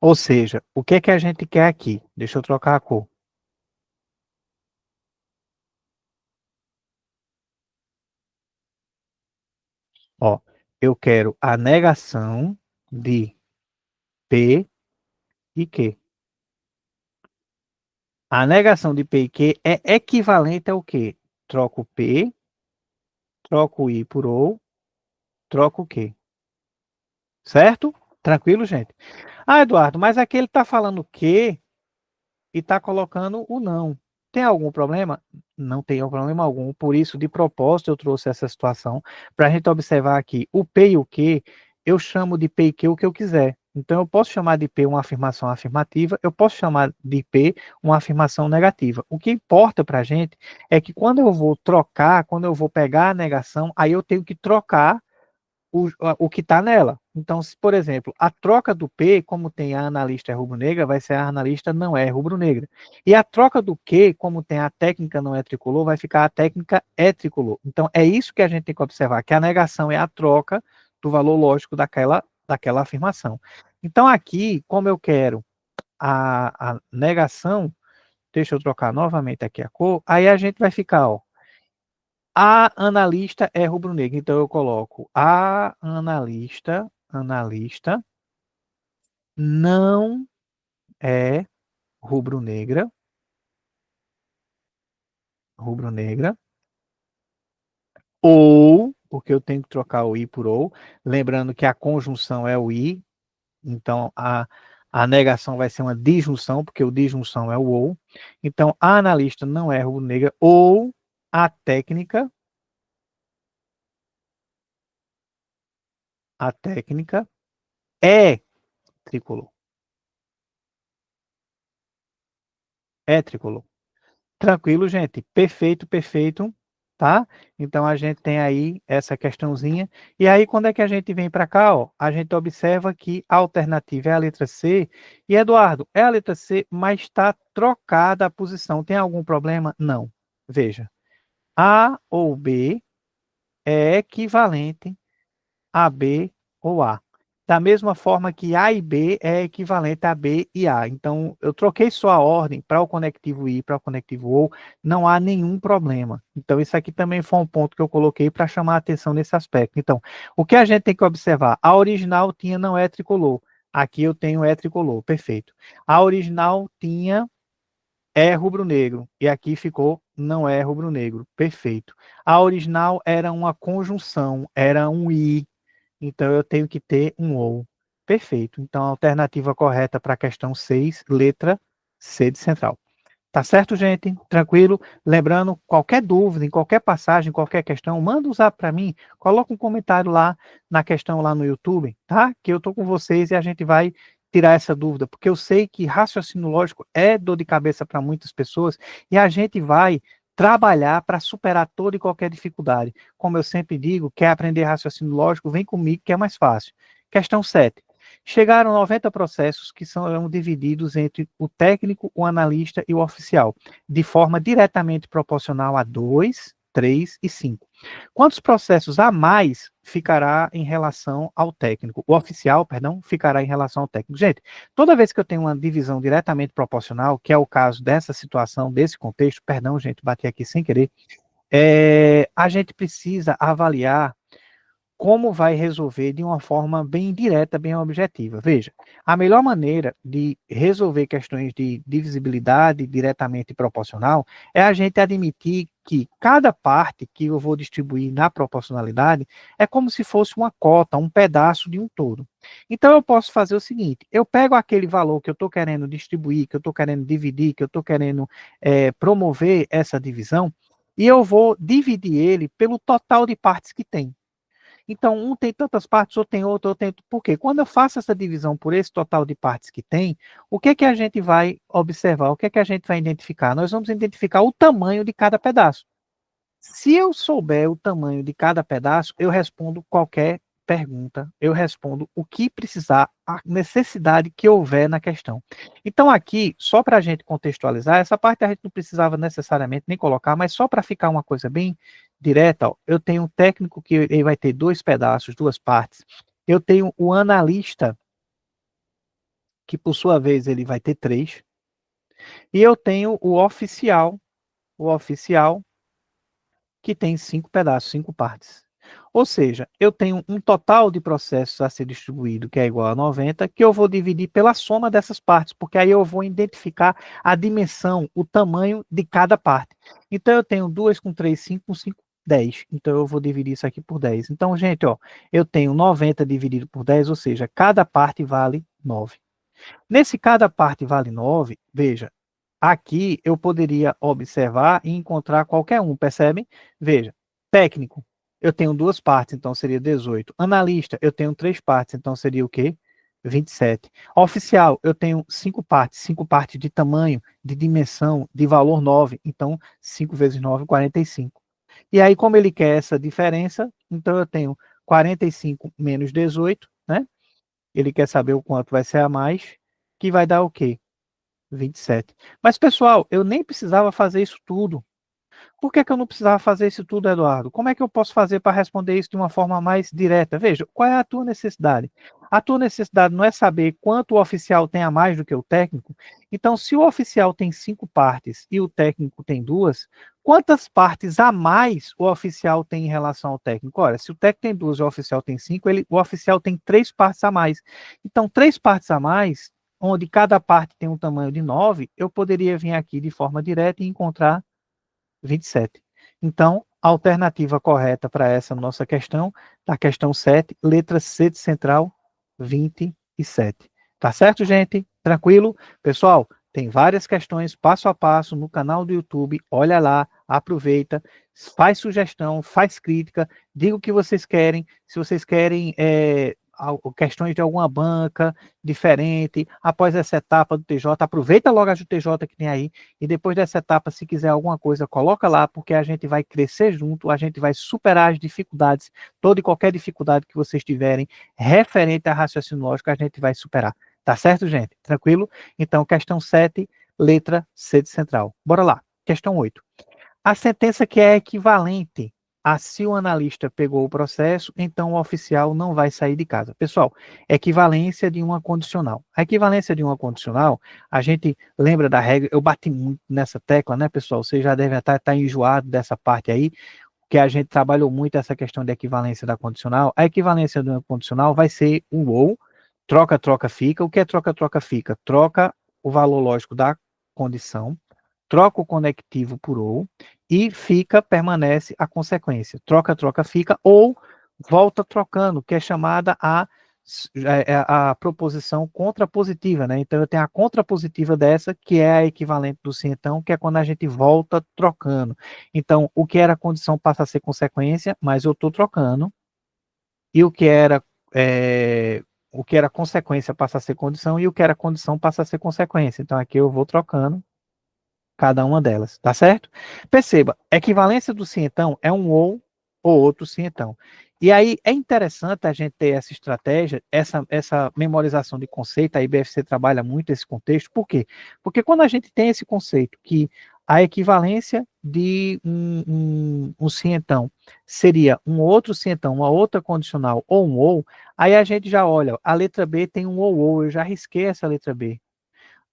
[SPEAKER 1] Ou seja, o que é que a gente quer aqui? Deixa eu trocar a cor. Ó, eu quero a negação de P e Q. A negação de P e Q é equivalente ao quê? Troco P, troco I por OU, troco Q. Certo? Tranquilo, gente? Ah, Eduardo, mas aqui ele está falando Q e está colocando o não. Tem algum problema? Não tem problema algum. Por isso, de propósito, eu trouxe essa situação para a gente observar aqui. O P e o Q, eu chamo de P e Q o que eu quiser. Então, eu posso chamar de P uma afirmação afirmativa, eu posso chamar de P uma afirmação negativa. O que importa para a gente é que quando eu vou trocar, quando eu vou pegar a negação, aí eu tenho que trocar o que está nela. Então, se, por exemplo, a troca do P, como tem a analista é rubro-negra, vai ser a analista não é rubro-negra. E a troca do Q, como tem a técnica não é tricolor, vai ficar a técnica é tricolor. Então, é isso que a gente tem que observar, que a negação é a troca do valor lógico daquela afirmação. Então, aqui, como eu quero a negação, deixa eu trocar novamente aqui a cor, aí a gente vai ficar, ó, A analista é rubro-negra. Então eu coloco a analista não é rubro-negra, rubro-negra, ou, porque eu tenho que trocar o i por ou, lembrando que a conjunção é o i, então a negação vai ser uma disjunção, porque o disjunção é o ou. Então a analista não é rubro-negra, ou a técnica é tricolor. É tricolor. Tranquilo, gente. Perfeito, perfeito. Tá? Então a gente tem aí essa questãozinha. E aí, quando é que a gente vem para cá, ó, a gente observa que a alternativa é a letra C. E Eduardo, é a letra C, mas está trocada a posição. Tem algum problema? Não. Veja, A ou B é equivalente a B ou A. Da mesma forma que A e B é equivalente a B e A. Então, eu troquei só a ordem para o conectivo I, para o conectivo OU, não há nenhum problema. Então, isso aqui também foi um ponto que eu coloquei para chamar a atenção nesse aspecto. Então, o que a gente tem que observar? A original tinha não é tricolor. Aqui eu tenho é tricolor, perfeito. A original tinha é rubro-negro, e aqui ficou não é rubro-negro, perfeito. A original era uma conjunção, era um I, então eu tenho que ter um ou. Perfeito. Então a alternativa correta para a questão 6, letra C de central. Tá certo, gente? Tranquilo? Lembrando, qualquer dúvida, em qualquer passagem, qualquer questão, manda um zap para mim, coloca um comentário lá na questão lá no YouTube, tá? Que eu tô com vocês e a gente vai tirar essa dúvida, porque eu sei que raciocínio lógico é dor de cabeça para muitas pessoas e a gente vai trabalhar para superar toda e qualquer dificuldade. Como eu sempre digo, quer aprender raciocínio lógico, vem comigo que é mais fácil. Questão 7. Chegaram 90 processos que são divididos entre o técnico, o analista e o oficial, de forma diretamente proporcional a 2, 3 e 5. Quantos processos a mais ficará em relação ao técnico? O oficial, perdão, ficará em relação ao técnico. Gente, toda vez que eu tenho uma divisão diretamente proporcional, que é o caso dessa situação, desse contexto, perdão, gente, bati aqui sem querer, a gente precisa avaliar como vai resolver de uma forma bem direta, bem objetiva. Veja, a melhor maneira de resolver questões de divisibilidade diretamente proporcional é a gente admitir que cada parte que eu vou distribuir na proporcionalidade é como se fosse uma cota, um pedaço de um todo. Então eu posso fazer o seguinte: eu pego aquele valor que eu estou querendo distribuir, que eu estou querendo dividir, que eu estou querendo promover essa divisão, e eu vou dividir ele pelo total de partes que tem. Então, um tem tantas partes, outro tem outro, outro tem. Por quê? Quando eu faço essa divisão por esse total de partes que tem, o que é que a gente vai observar? O que é que a gente vai identificar? Nós vamos identificar o tamanho de cada pedaço. Se eu souber o tamanho de cada pedaço, eu respondo qualquer pergunta, eu respondo o que precisar, a necessidade que houver na questão. Então, aqui, só para a gente contextualizar, essa parte a gente não precisava necessariamente nem colocar, mas só para ficar uma coisa bem direta, ó, eu tenho um técnico que ele vai ter dois pedaços, duas partes. Eu tenho o analista, que por sua vez ele vai ter três. E eu tenho o oficial que tem 5 pedaços, 5 partes. Ou seja, eu tenho um total de processos a ser distribuído que é igual a 90, que eu vou dividir pela soma dessas partes, porque aí eu vou identificar a dimensão, o tamanho de cada parte. Então eu tenho 2 com 3, 5 com 5, 10. Então eu vou dividir isso aqui por 10. Então, gente, ó, eu tenho 90 dividido por 10, ou seja, cada parte vale 9. Nesse cada parte vale 9, veja, aqui eu poderia observar e encontrar qualquer um, percebem? Veja, técnico, eu tenho duas partes, então seria 18. Analista, eu tenho três partes, então seria o quê? 27. Oficial, eu tenho cinco partes de tamanho, de dimensão, de valor 9, então 5 vezes 9, 45. E aí, como ele quer essa diferença, então eu tenho 45 menos 18, né? Ele quer saber o quanto vai ser a mais, que vai dar o quê? 27. Mas, pessoal, eu nem precisava fazer isso tudo. Por que eu não precisava fazer isso tudo, Eduardo? Como é que eu posso fazer para responder isso de uma forma mais direta? Veja, qual é a tua necessidade? A tua necessidade não é saber quanto o oficial tem a mais do que o técnico. Então, se o oficial tem 5 partes e o técnico tem 2, quantas partes a mais o oficial tem em relação ao técnico? Olha, se o técnico tem 2 e o oficial tem 5, o oficial tem 3 partes a mais. Então, 3 partes a mais, onde cada parte tem um tamanho de 9, eu poderia vir aqui de forma direta e encontrar 27. Então, a alternativa correta para essa nossa questão, da questão 7, letra C de central, 27. Tá certo, gente? Tranquilo? Pessoal, tem várias questões passo a passo no canal do YouTube. Olha lá, aproveita, faz sugestão, faz crítica, diga o que vocês querem. Se vocês querem questões de alguma banca diferente, após essa etapa do TJ, aproveita logo a do TJ que tem aí, e depois dessa etapa, se quiser alguma coisa, coloca lá, porque a gente vai crescer junto, a gente vai superar as dificuldades, toda e qualquer dificuldade que vocês tiverem, referente a raciocínio lógico, a gente vai superar. Tá certo, gente? Tranquilo? Então, questão 7, letra C de central. Bora lá. Questão 8. A sentença que é equivalente a se o analista pegou o processo, então o oficial não vai sair de casa. Pessoal, equivalência de uma condicional. A equivalência de uma condicional, a gente lembra da regra, eu bati muito nessa tecla, né, pessoal? Você já deve estar enjoado dessa parte aí, que a gente trabalhou muito essa questão de equivalência da condicional. A equivalência de uma condicional vai ser um ou, troca, troca, fica. O que é troca, troca, fica? Troca o valor lógico da condição, troca o conectivo por ou, e fica, permanece a consequência. Troca, troca, fica, ou volta trocando, que é chamada a proposição contrapositiva, né? Então, eu tenho a contrapositiva dessa, que é a equivalente do sim, então, que é quando a gente volta trocando. Então, o que era condição passa a ser consequência, mas eu estou trocando, e o que era consequência passa a ser condição, e o que era condição passa a ser consequência. Então, aqui eu vou trocando cada uma delas, tá certo? Perceba, equivalência do sim então é um ou outro sim então. E aí é interessante a gente ter essa estratégia, essa memorização de conceito, a IBFC trabalha muito esse contexto, por quê? Porque quando a gente tem esse conceito que a equivalência de um sim então seria um outro sim então, uma outra condicional ou um ou, aí a gente já olha, a letra B tem um ou, eu já risquei essa letra B.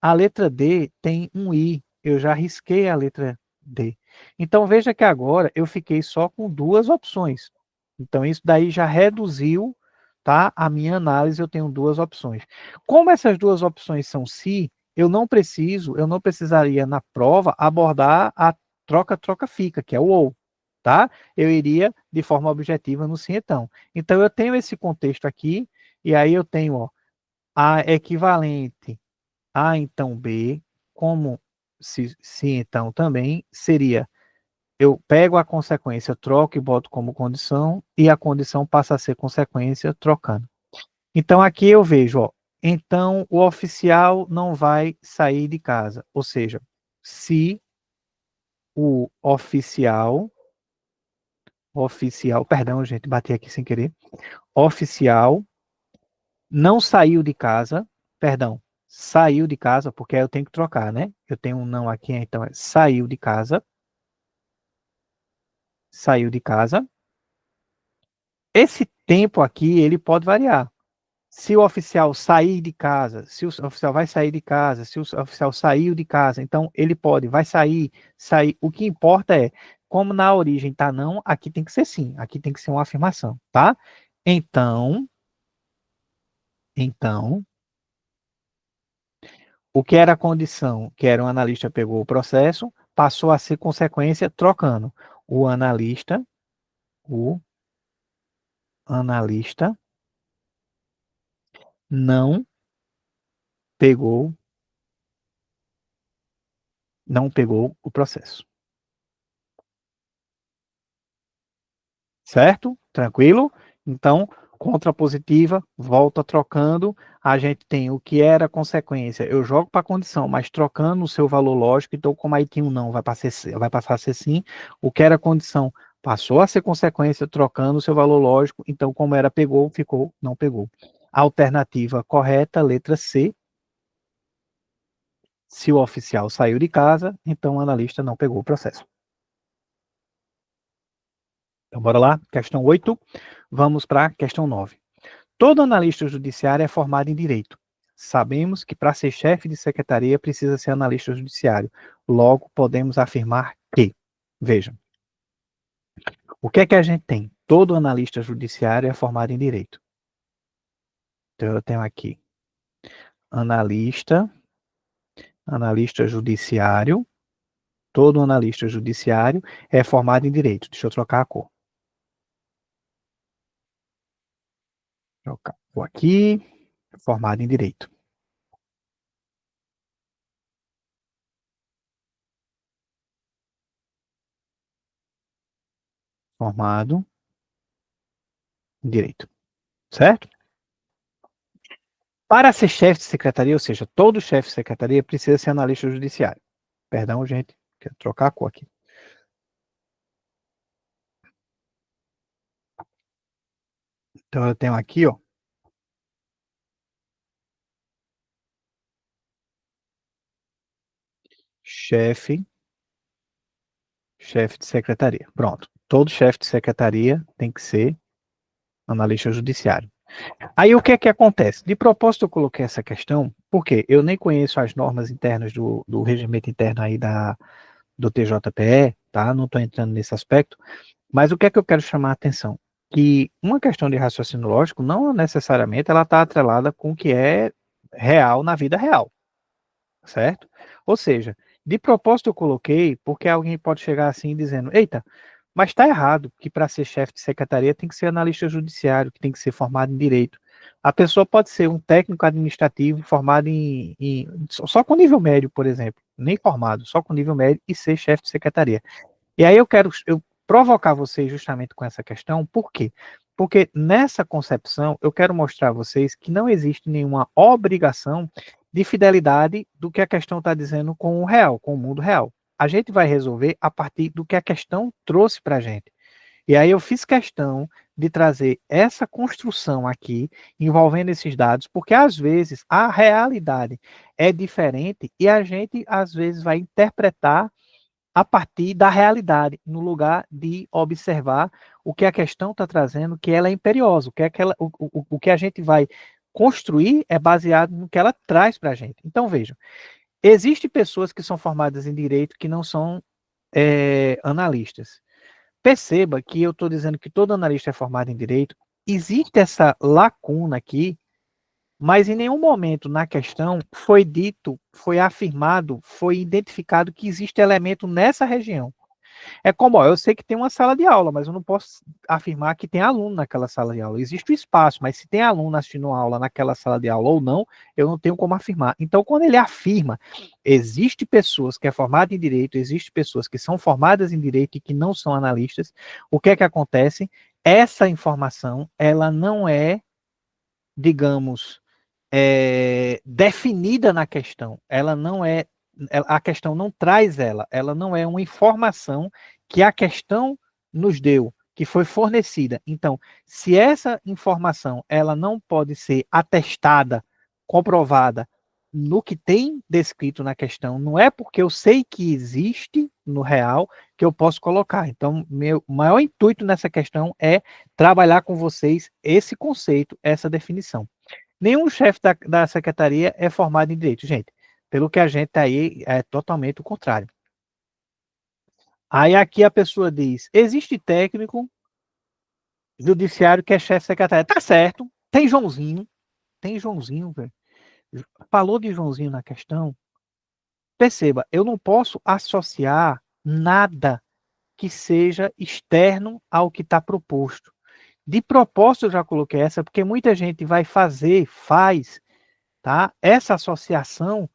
[SPEAKER 1] A letra D tem um I, eu já risquei a letra D. Então veja que agora eu fiquei só com 2 opções. Então isso daí já reduziu, tá? A minha análise, eu tenho 2 opções. Como essas 2 opções são se, eu não precisaria na prova abordar a troca, troca, fica, que é o ou, tá? Eu iria de forma objetiva no sim, então. Então eu tenho esse contexto aqui, e aí eu tenho, ó, a equivalente a então B, como se então também, seria, eu pego a consequência, troco e boto como condição, e a condição passa a ser consequência trocando. Então aqui eu vejo, ó, então o oficial não vai sair de casa, ou seja, se o perdão, gente, bati aqui sem querer, oficial não saiu de casa, perdão, saiu de casa, porque aí eu tenho que trocar, né? Eu tenho um não aqui, então é saiu de casa. Esse tempo aqui, ele pode variar. Se o oficial sair de casa, se o oficial vai sair de casa, se o oficial saiu de casa, então ele pode, vai sair. O que importa é, como na origem tá não, aqui tem que ser sim, aqui tem que ser uma afirmação, tá? Então, o que era a condição, que era o analista pegou o processo, passou a ser consequência trocando. O analista, o analista não pegou, não pegou o processo. Certo? Tranquilo? Então, contrapositiva, volta trocando, a gente tem o que era consequência, eu jogo para a condição, mas trocando o seu valor lógico, então como aí tinha um não, vai passar a ser sim, o que era condição passou a ser consequência, trocando o seu valor lógico, então como era pegou, ficou, não pegou. Alternativa correta, letra C, se o oficial saiu de casa, então o analista não pegou o processo. Então, bora lá. Questão 8. Vamos para a questão 9. Todo analista judiciário é formado em direito. Sabemos que para ser chefe de secretaria precisa ser analista judiciário. Logo, podemos afirmar que, veja, o que é que a gente tem? Todo analista judiciário é formado em direito. Então, eu tenho aqui analista, analista judiciário. Todo analista judiciário é formado em direito. Deixa eu trocar a cor. Trocar a cor aqui, formado em direito. Formado em direito. Certo? Para ser chefe de secretaria, ou seja, todo chefe de secretaria precisa ser analista judiciário. Perdão, gente, quero trocar a cor aqui. Então eu tenho aqui, ó, chefe, chefe de secretaria. Pronto. Todo chefe de secretaria tem que ser analista judiciário. Aí o que é que acontece? De propósito eu coloquei essa questão, porque eu nem conheço as normas internas do regimento interno aí do TJPE, tá? Não estou entrando nesse aspecto, mas o que é que eu quero chamar a atenção? Que uma questão de raciocínio lógico não necessariamente ela está atrelada com o que é real na vida real, certo? Ou seja, de propósito eu coloquei porque alguém pode chegar assim dizendo, eita, mas está errado que para ser chefe de secretaria tem que ser analista judiciário, que tem que ser formado em direito. A pessoa pode ser um técnico administrativo formado só com nível médio, por exemplo, nem formado, só com nível médio e ser chefe de secretaria. E aí eu provocar vocês justamente com essa questão, por quê? Porque nessa concepção eu quero mostrar a vocês que não existe nenhuma obrigação de fidelidade do que a questão está dizendo com o real, com o mundo real. A gente vai resolver a partir do que a questão trouxe para a gente. E aí eu fiz questão de trazer essa construção aqui, envolvendo esses dados, porque às vezes a realidade é diferente e a gente às vezes vai interpretar a partir da realidade, no lugar de observar o que a questão está trazendo, que ela é imperiosa, o que, é que o que a gente vai construir é baseado no que ela traz para a gente. Então, vejam, existem pessoas que são formadas em direito que não são analistas. Perceba que eu estou dizendo que todo analista é formado em direito, existe essa lacuna aqui, mas em nenhum momento na questão foi dito, foi afirmado, foi identificado que existe elemento nessa região. É como, ó, eu sei que tem uma sala de aula, mas eu não posso afirmar que tem aluno naquela sala de aula. Existe o espaço, mas se tem aluno assistindo aula naquela sala de aula ou não, eu não tenho como afirmar. Então, quando ele afirma, existe pessoas que é formada em direito, existe pessoas que são formadas em direito e que não são analistas, o que é que acontece? Essa informação, ela não é, digamos, definida na questão. Ela não é, a questão não traz ela não é uma informação que a questão nos deu, que foi fornecida. Então, se essa informação ela não pode ser atestada, comprovada no que tem descrito na questão, não é porque eu sei que existe no real que eu posso colocar. Então, meu maior intuito nessa questão é trabalhar com vocês esse conceito, essa definição. Nenhum chefe da secretaria é formado em direito, gente. Pelo que a gente tá aí, é totalmente o contrário. Aí aqui a pessoa diz: existe técnico judiciário que é chefe de secretaria. Tá certo, tem Joãozinho, velho. Falou de Joãozinho na questão. Perceba, eu não posso associar nada que seja externo ao que está proposto. De propósito eu já coloquei essa, porque muita gente vai faz, tá? Essa associação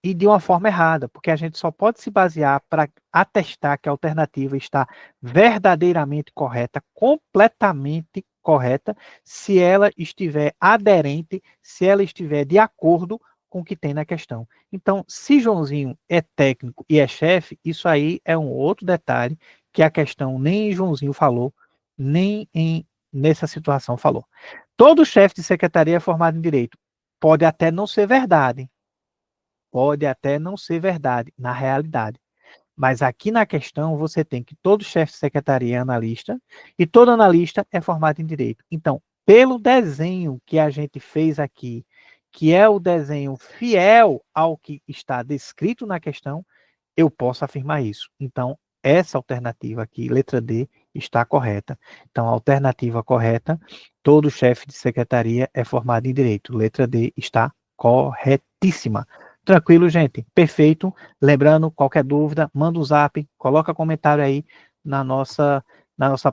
[SPEAKER 1] e de uma forma errada, porque a gente só pode se basear para atestar que a alternativa está verdadeiramente correta, completamente correta, se ela estiver aderente, se ela estiver de acordo com o que tem na questão. Então, se Joãozinho é técnico e é chefe, isso aí é um outro detalhe que a questão nem Joãozinho falou, nem nessa situação falou. Todo chefe de secretaria é formado em direito. Pode até não ser verdade, pode até não ser verdade na realidade. Mas aqui na questão você tem que todo chefe de secretaria é analista e todo analista é formado em direito. Então, pelo desenho que a gente fez aqui, que é o desenho fiel ao que está descrito na questão, eu posso afirmar isso. Então, essa alternativa aqui, letra D, está correta. Então, a alternativa correta, todo chefe de secretaria é formado em direito. Letra D está corretíssima. Tranquilo, gente? Perfeito. Lembrando, qualquer dúvida, manda um zap, coloca comentário aí na nossa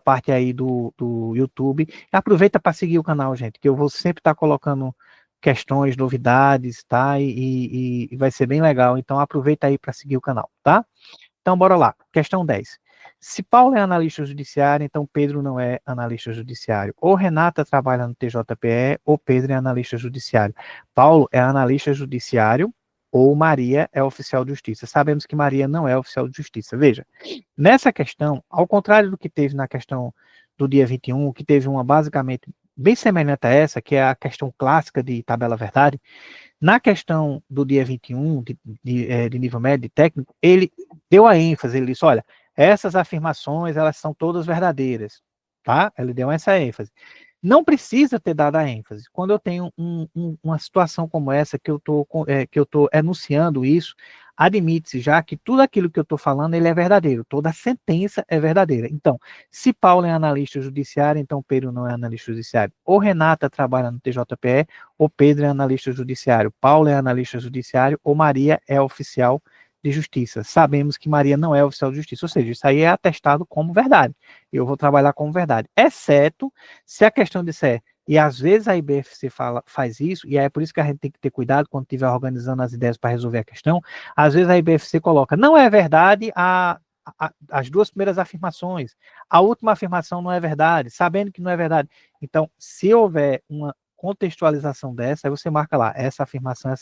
[SPEAKER 1] parte aí do YouTube. E aproveita para seguir o canal, gente, que eu vou sempre estar colocando questões, novidades, tá? E vai ser bem legal. Então aproveita aí para seguir o canal, tá? Então bora lá. Questão 10. Se Paulo é analista judiciário, então Pedro não é analista judiciário. Ou Renata trabalha no TJPE, ou Pedro é analista judiciário. Paulo é analista judiciário, ou Maria é oficial de justiça. Sabemos que Maria não é oficial de justiça. Veja, nessa questão, ao contrário do que teve na questão do dia 21, que teve uma basicamente bem semelhante a essa, que é a questão clássica de tabela verdade, na questão do dia 21, de nível médio, de técnico, ele deu a ênfase, ele disse, olha, essas afirmações, elas são todas verdadeiras, tá? Ele deu essa ênfase. Não precisa ter dado a ênfase. Quando eu tenho uma situação como essa, que eu tô enunciando isso, admite-se já que tudo aquilo que eu estou falando, ele é verdadeiro. Toda a sentença é verdadeira. Então, se Paulo é analista judiciário, então Pedro não é analista judiciário. Ou Renata trabalha no TJPE, ou Pedro é analista judiciário. Paulo é analista judiciário, ou Maria é oficial de justiça. Sabemos que Maria não é oficial de justiça, ou seja, isso aí é atestado como verdade. Eu vou trabalhar como verdade, exceto se a questão disser, e às vezes a IBFC faz isso, e é por isso que a gente tem que ter cuidado quando estiver organizando as ideias para resolver a questão, às vezes a IBFC coloca, não é verdade as duas primeiras afirmações, a última afirmação não é verdade, sabendo que não é verdade. Então, se houver uma contextualização dessa, aí você marca lá, essa afirmação,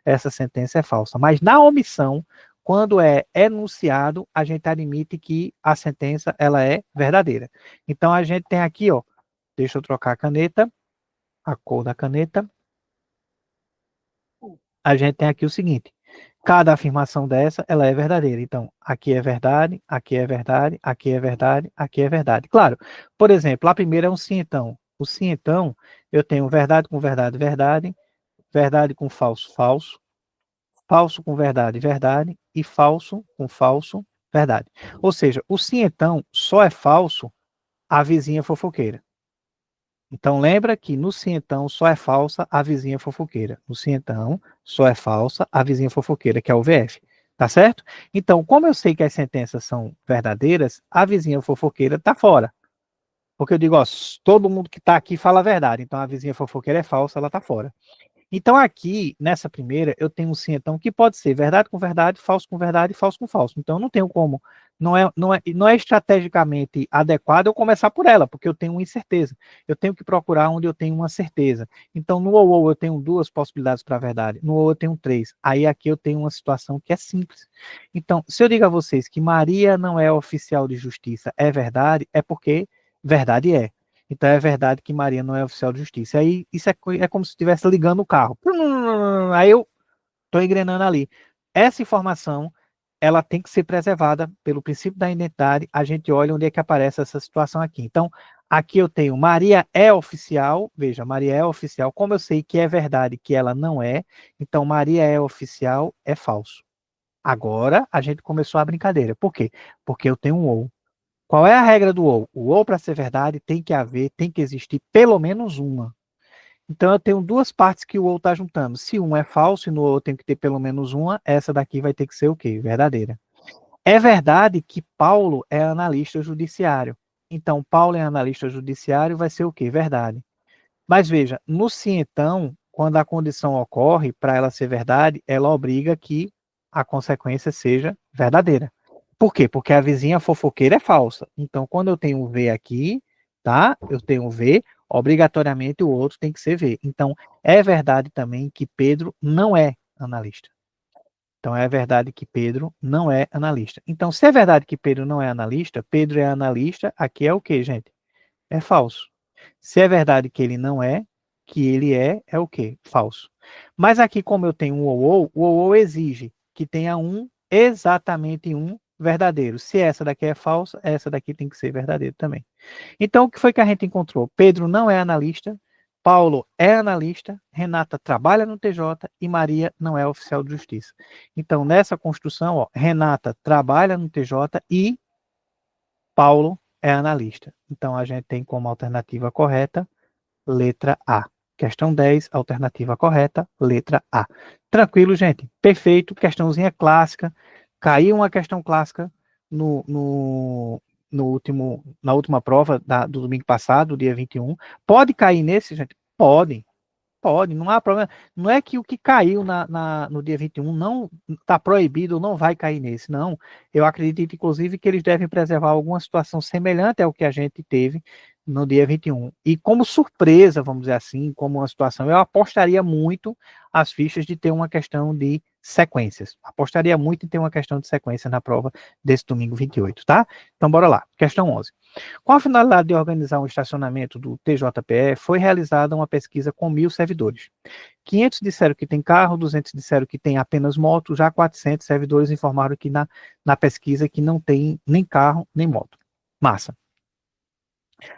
[SPEAKER 1] essa sentença é falsa. Mas na omissão, quando é enunciado, a gente admite que a sentença ela é verdadeira. Então a gente tem aqui, ó, deixa eu trocar a caneta, a cor da caneta. A gente tem aqui o seguinte: cada afirmação dessa, ela é verdadeira. Então, aqui é verdade, aqui é verdade, aqui é verdade, aqui é verdade. Claro, por exemplo, a primeira é um sim então. O sim então, eu tenho verdade com verdade, verdade, verdade com falso, falso, falso com verdade, verdade, e falso com falso, verdade. Ou seja, o sim então só é falso a vizinha fofoqueira. Então lembra que no sim então só é falsa a vizinha fofoqueira. No sim então só é falsa a vizinha fofoqueira, que é o VF. Tá certo? Então, como eu sei que as sentenças são verdadeiras, a vizinha fofoqueira tá fora. Porque eu digo, ó, todo mundo que tá aqui fala a verdade. Então a vizinha fofoqueira é falsa, ela tá fora. Então, aqui, nessa primeira, eu tenho um sim, então, que pode ser verdade com verdade, falso com verdade e falso com falso. Então, eu não tenho como, não é estrategicamente adequado eu começar por ela, porque eu tenho uma incerteza. Eu tenho que procurar onde eu tenho uma certeza. Então, no ou eu tenho duas possibilidades para a verdade, no ou eu tenho três. Aí, aqui, eu tenho uma situação que é simples. Então, se eu digo a vocês que Maria não é oficial de justiça, é verdade, é porque verdade é. Então é verdade que Maria não é oficial de justiça. Aí isso é como se estivesse ligando o carro. Aí eu estou engrenando ali. Essa informação, ela tem que ser preservada pelo princípio da identidade. A gente olha onde é que aparece essa situação aqui. Então, aqui eu tenho Maria é oficial. Veja, Maria é oficial. Como eu sei que é verdade que ela não é, então Maria é oficial é falso. Agora a gente começou a brincadeira. Por quê? Porque eu tenho um ou. Qual é a regra do ou? O ou, para ser verdade, tem que existir pelo menos uma. Então, eu tenho duas partes que o ou está juntando. Se um é falso e no ou tem que ter pelo menos uma, essa daqui vai ter que ser o quê? Verdadeira. É verdade que Paulo é analista judiciário. Então, Paulo é analista judiciário, vai ser o quê? Verdade. Mas veja, no sim, então, quando a condição ocorre, para ela ser verdade, ela obriga que a consequência seja verdadeira. Por quê? Porque a vizinha fofoqueira é falsa. Então, quando eu tenho um V aqui, tá? Eu tenho um V, obrigatoriamente o outro tem que ser V. Então, é verdade também que Pedro não é analista. Então, é verdade que Pedro não é analista. Então, se é verdade que Pedro não é analista, Pedro é analista, aqui é o quê, gente? É falso. Se é verdade que ele não é, que ele é o quê? Falso. Mas aqui, como eu tenho um ou, o ou exige que tenha um, exatamente um verdadeiro. Se essa daqui é falsa, essa daqui tem que ser verdadeiro também. Então, o que foi que a gente encontrou? Pedro não é analista, Paulo é analista, Renata trabalha no TJ e Maria não é oficial de justiça. Então, nessa construção, ó, Renata trabalha no TJ e Paulo é analista. Então, a gente tem como alternativa correta letra A. Questão 10, alternativa correta, letra A. Tranquilo, gente? Perfeito. Questãozinha clássica. Caiu uma questão clássica no, no, na última prova do domingo passado, dia 21. Pode cair nesse, gente? Pode. Pode, não há problema. Não é que o que caiu no dia 21 não está proibido ou não vai cair nesse, não. Eu acredito, inclusive, que eles devem preservar alguma situação semelhante ao que a gente teve no dia 21. E como surpresa, vamos dizer assim, como uma situação, eu apostaria muito as fichas de ter uma questão de sequências. Apostaria muito em ter uma questão de sequência na prova desse domingo 28, tá? Então, bora lá. Questão 11. Com a finalidade de organizar um estacionamento do TJPE, foi realizada uma pesquisa com 1.000 servidores. 500 disseram que tem carro, 200 disseram que tem apenas moto, já 400 servidores informaram que na pesquisa que não tem nem carro, nem moto. Massa.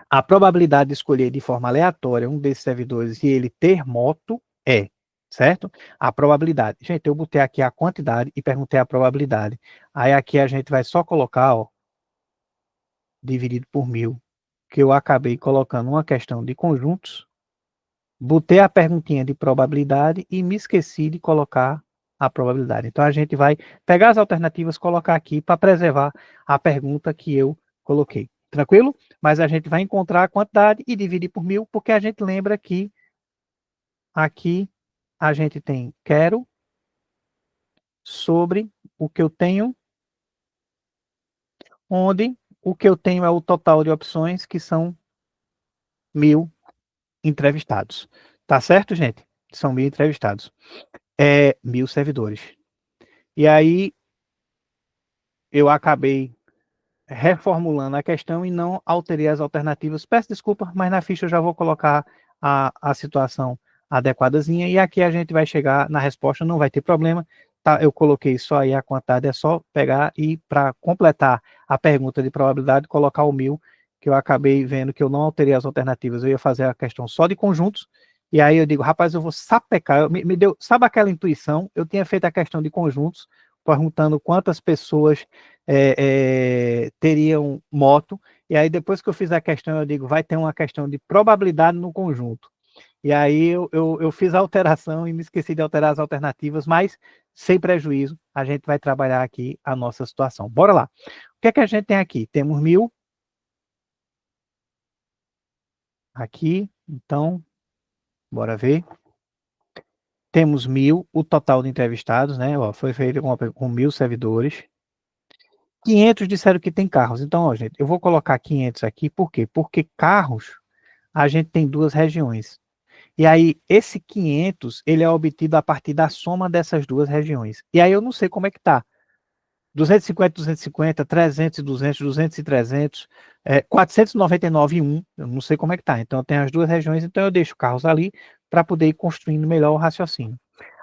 [SPEAKER 1] A probabilidade de escolher de forma aleatória um desses servidores e ele ter moto é, certo? A probabilidade. Gente, eu botei aqui a quantidade e perguntei a probabilidade. Aí aqui a gente vai só colocar, ó, dividido por 1.000, que eu acabei colocando uma questão de conjuntos, botei a perguntinha de probabilidade e me esqueci de colocar a probabilidade. Então a gente vai pegar as alternativas, colocar aqui para preservar a pergunta que eu coloquei. Tranquilo? Mas a gente vai encontrar a quantidade e dividir por 1.000, porque a gente lembra que aqui a gente tem quero sobre o que eu tenho, onde o que eu tenho é o total de opções, que são 1.000 entrevistados. Tá certo, gente? São 1.000 entrevistados. 1.000 servidores. E aí eu acabei reformulando a questão e não alterei as alternativas. Peço desculpa, mas na ficha eu já vou colocar a situação adequadazinha e aqui a gente vai chegar na resposta, não vai ter problema. Tá? Eu coloquei só aí a quantidade, é só pegar e para completar a pergunta de probabilidade, colocar o 1.000, que eu acabei vendo que eu não alterei as alternativas, eu ia fazer a questão só de conjuntos, e aí eu digo, rapaz, eu vou sapecar, me deu, sabe aquela intuição? Eu tinha feito a questão de conjuntos, perguntando quantas pessoas teriam moto, e aí depois que eu fiz a questão, eu digo, vai ter uma questão de probabilidade no conjunto. E aí eu fiz a alteração e me esqueci de alterar as alternativas, mas sem prejuízo, a gente vai trabalhar aqui a nossa situação. Bora lá. O que é que a gente tem aqui? Temos 1.000 aqui, então, bora ver. Temos 1.000, o total de entrevistados, né? Ó, foi feito com 1.000 servidores. 500 disseram que tem carros. Então, ó, gente, eu vou colocar 500 aqui, por quê? Porque carros, a gente tem duas regiões. E aí, esse 500, ele é obtido a partir da soma dessas duas regiões. E aí, eu não sei como é que tá. 250, 250, 300 e 200, 200 e 300, 499 e 1, eu não sei como é que tá. Então, eu tenho as duas regiões, então eu deixo carros ali para poder ir construindo melhor o raciocínio.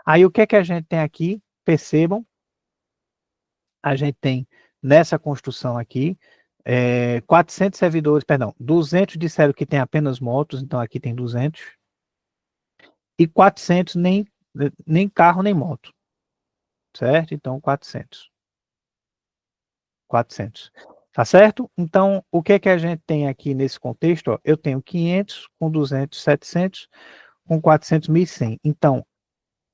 [SPEAKER 1] Aí, o que é que a gente tem aqui? Percebam, a gente tem nessa construção aqui, 400 servidores, perdão, 200 disseram que tem apenas motos, então aqui tem 200, e 400 nem carro nem moto, certo? Então 400, 400. Tá certo? Então, o que é que a gente tem aqui nesse contexto? Ó, eu tenho 500, com 200, 700, com 400, 1.100. Então,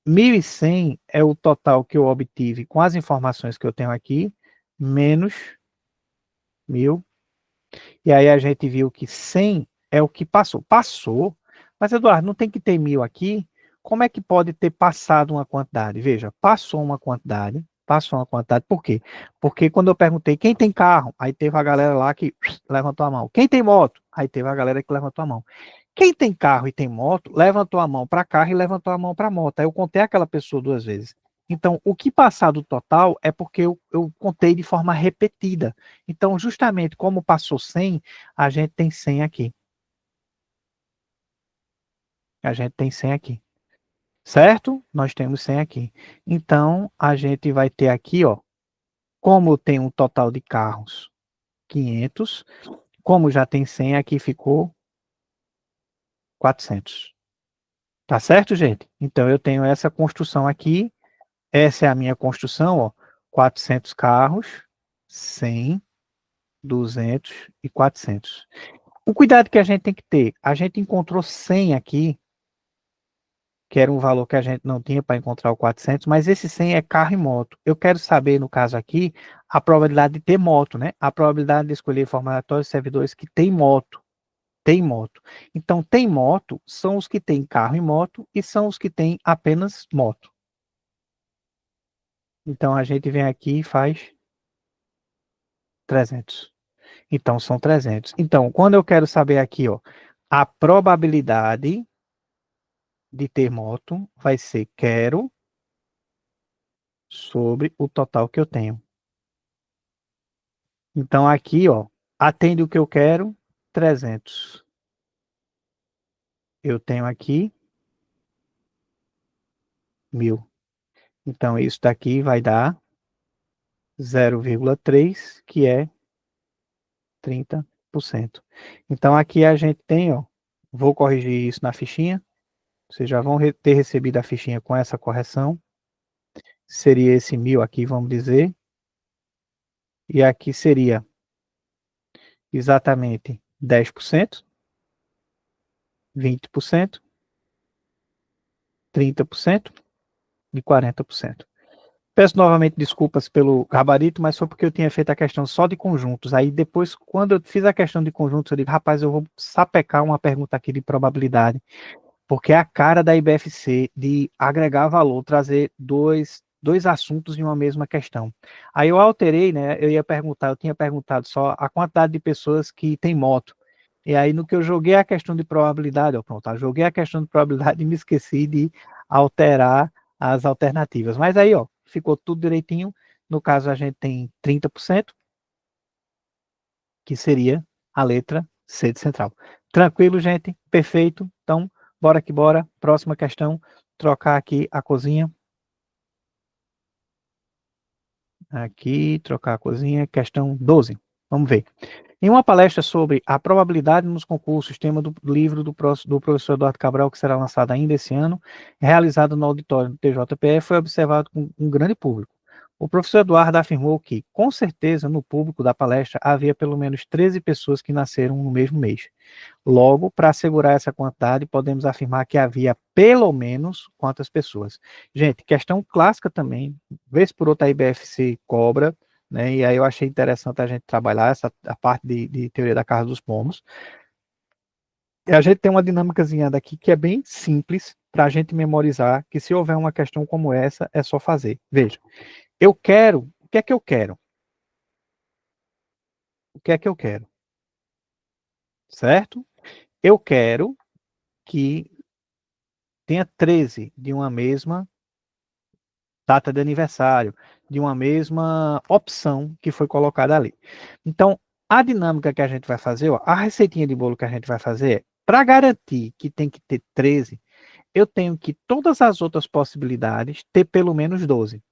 [SPEAKER 1] 1.100 é o total que eu obtive com as informações que eu tenho aqui, menos 1.000. E aí a gente viu que 100 é o que passou. Passou, mas Eduardo, não tem que ter 1.000 aqui? Como é que pode ter passado uma quantidade? Veja, passou uma quantidade, por quê? Porque quando eu perguntei quem tem carro, aí teve a galera lá que levantou a mão. Quem tem moto? Aí teve a galera que levantou a mão. Quem tem carro e tem moto, levantou a mão para carro e levantou a mão para moto. Aí eu contei aquela pessoa duas vezes. Então, o que passar do total é porque eu contei de forma repetida. Então, justamente como passou 100, a gente tem 100 aqui. A gente tem 100 aqui. Certo? Nós temos 100 aqui. Então, a gente vai ter aqui, ó, Como eu tenho um total de carros 500, como já tem 100, aqui ficou 400. Tá certo, gente? Então eu tenho essa construção aqui, essa é a minha construção, ó, 400 carros, 100, 200 e 400. O cuidado que a gente tem que ter, a gente encontrou 100 aqui, que era um valor que a gente não tinha para encontrar o 400, mas esse 100 é carro e moto. Eu quero saber, no caso aqui, a probabilidade de ter moto, né? A probabilidade de escolher formatórios de servidores que tem moto. Tem moto. Então, tem moto são os que têm carro e moto e são os que têm apenas moto. Então, a gente vem aqui e faz 300. Então, são 300. Então, quando eu quero saber aqui, ó, a probabilidade de ter moto vai ser quero sobre o total que eu tenho. Então, aqui, ó, atende o que eu quero, 300. Eu tenho aqui 1.000. Então, isso daqui vai dar 0,3, que é 30%. Então, aqui a gente tem, ó, vou corrigir isso na fichinha. Vocês já vão ter recebido a fichinha com essa correção. Seria esse 1.000 aqui, vamos dizer. E aqui seria exatamente 10%, 20%, 30% e 40%. Peço novamente desculpas pelo gabarito, mas foi porque eu tinha feito a questão só de conjuntos. Aí depois, quando eu fiz a questão de conjuntos, eu digo, rapaz, eu vou sapecar uma pergunta aqui de probabilidade, porque é a cara da IBFC de agregar valor, trazer dois assuntos em uma mesma questão. Aí eu alterei, né? Eu tinha perguntado só a quantidade de pessoas que tem moto. E aí, no que eu joguei a questão de probabilidade, ó, pronto, eu joguei a questão de probabilidade e me esqueci de alterar as alternativas. Mas aí, ó, ficou tudo direitinho. No caso, a gente tem 30%, que seria a letra C de central. Tranquilo, gente? Perfeito. Então, bora que bora. Próxima questão, trocar aqui a cozinha. Aqui, trocar a cozinha. Questão 12. Vamos ver. Em uma palestra sobre a probabilidade nos concursos, tema do livro do professor Eduardo Cabral, que será lançado ainda esse ano, realizado no auditório do TJPE, foi observado com um grande público. O professor Eduardo afirmou que, com certeza, no público da palestra havia pelo menos 13 pessoas que nasceram no mesmo mês. Logo, para assegurar essa quantidade, podemos afirmar que havia pelo menos quantas pessoas. Gente, questão clássica também, vez por outra a IBFC cobra, né? E aí eu achei interessante a gente trabalhar a parte de teoria da casa dos pomos. E a gente tem uma dinâmicazinha daqui que é bem simples para a gente memorizar, que se houver uma questão como essa, é só fazer. Veja, eu quero, o que é que eu quero? O que é que eu quero? Certo? Eu quero que tenha 13 de uma mesma data de aniversário, de uma mesma opção que foi colocada ali. Então, a dinâmica que a gente vai fazer, ó, a receitinha de bolo que a gente vai fazer, para garantir que tem que ter 13, eu tenho que todas as outras possibilidades ter pelo menos 12.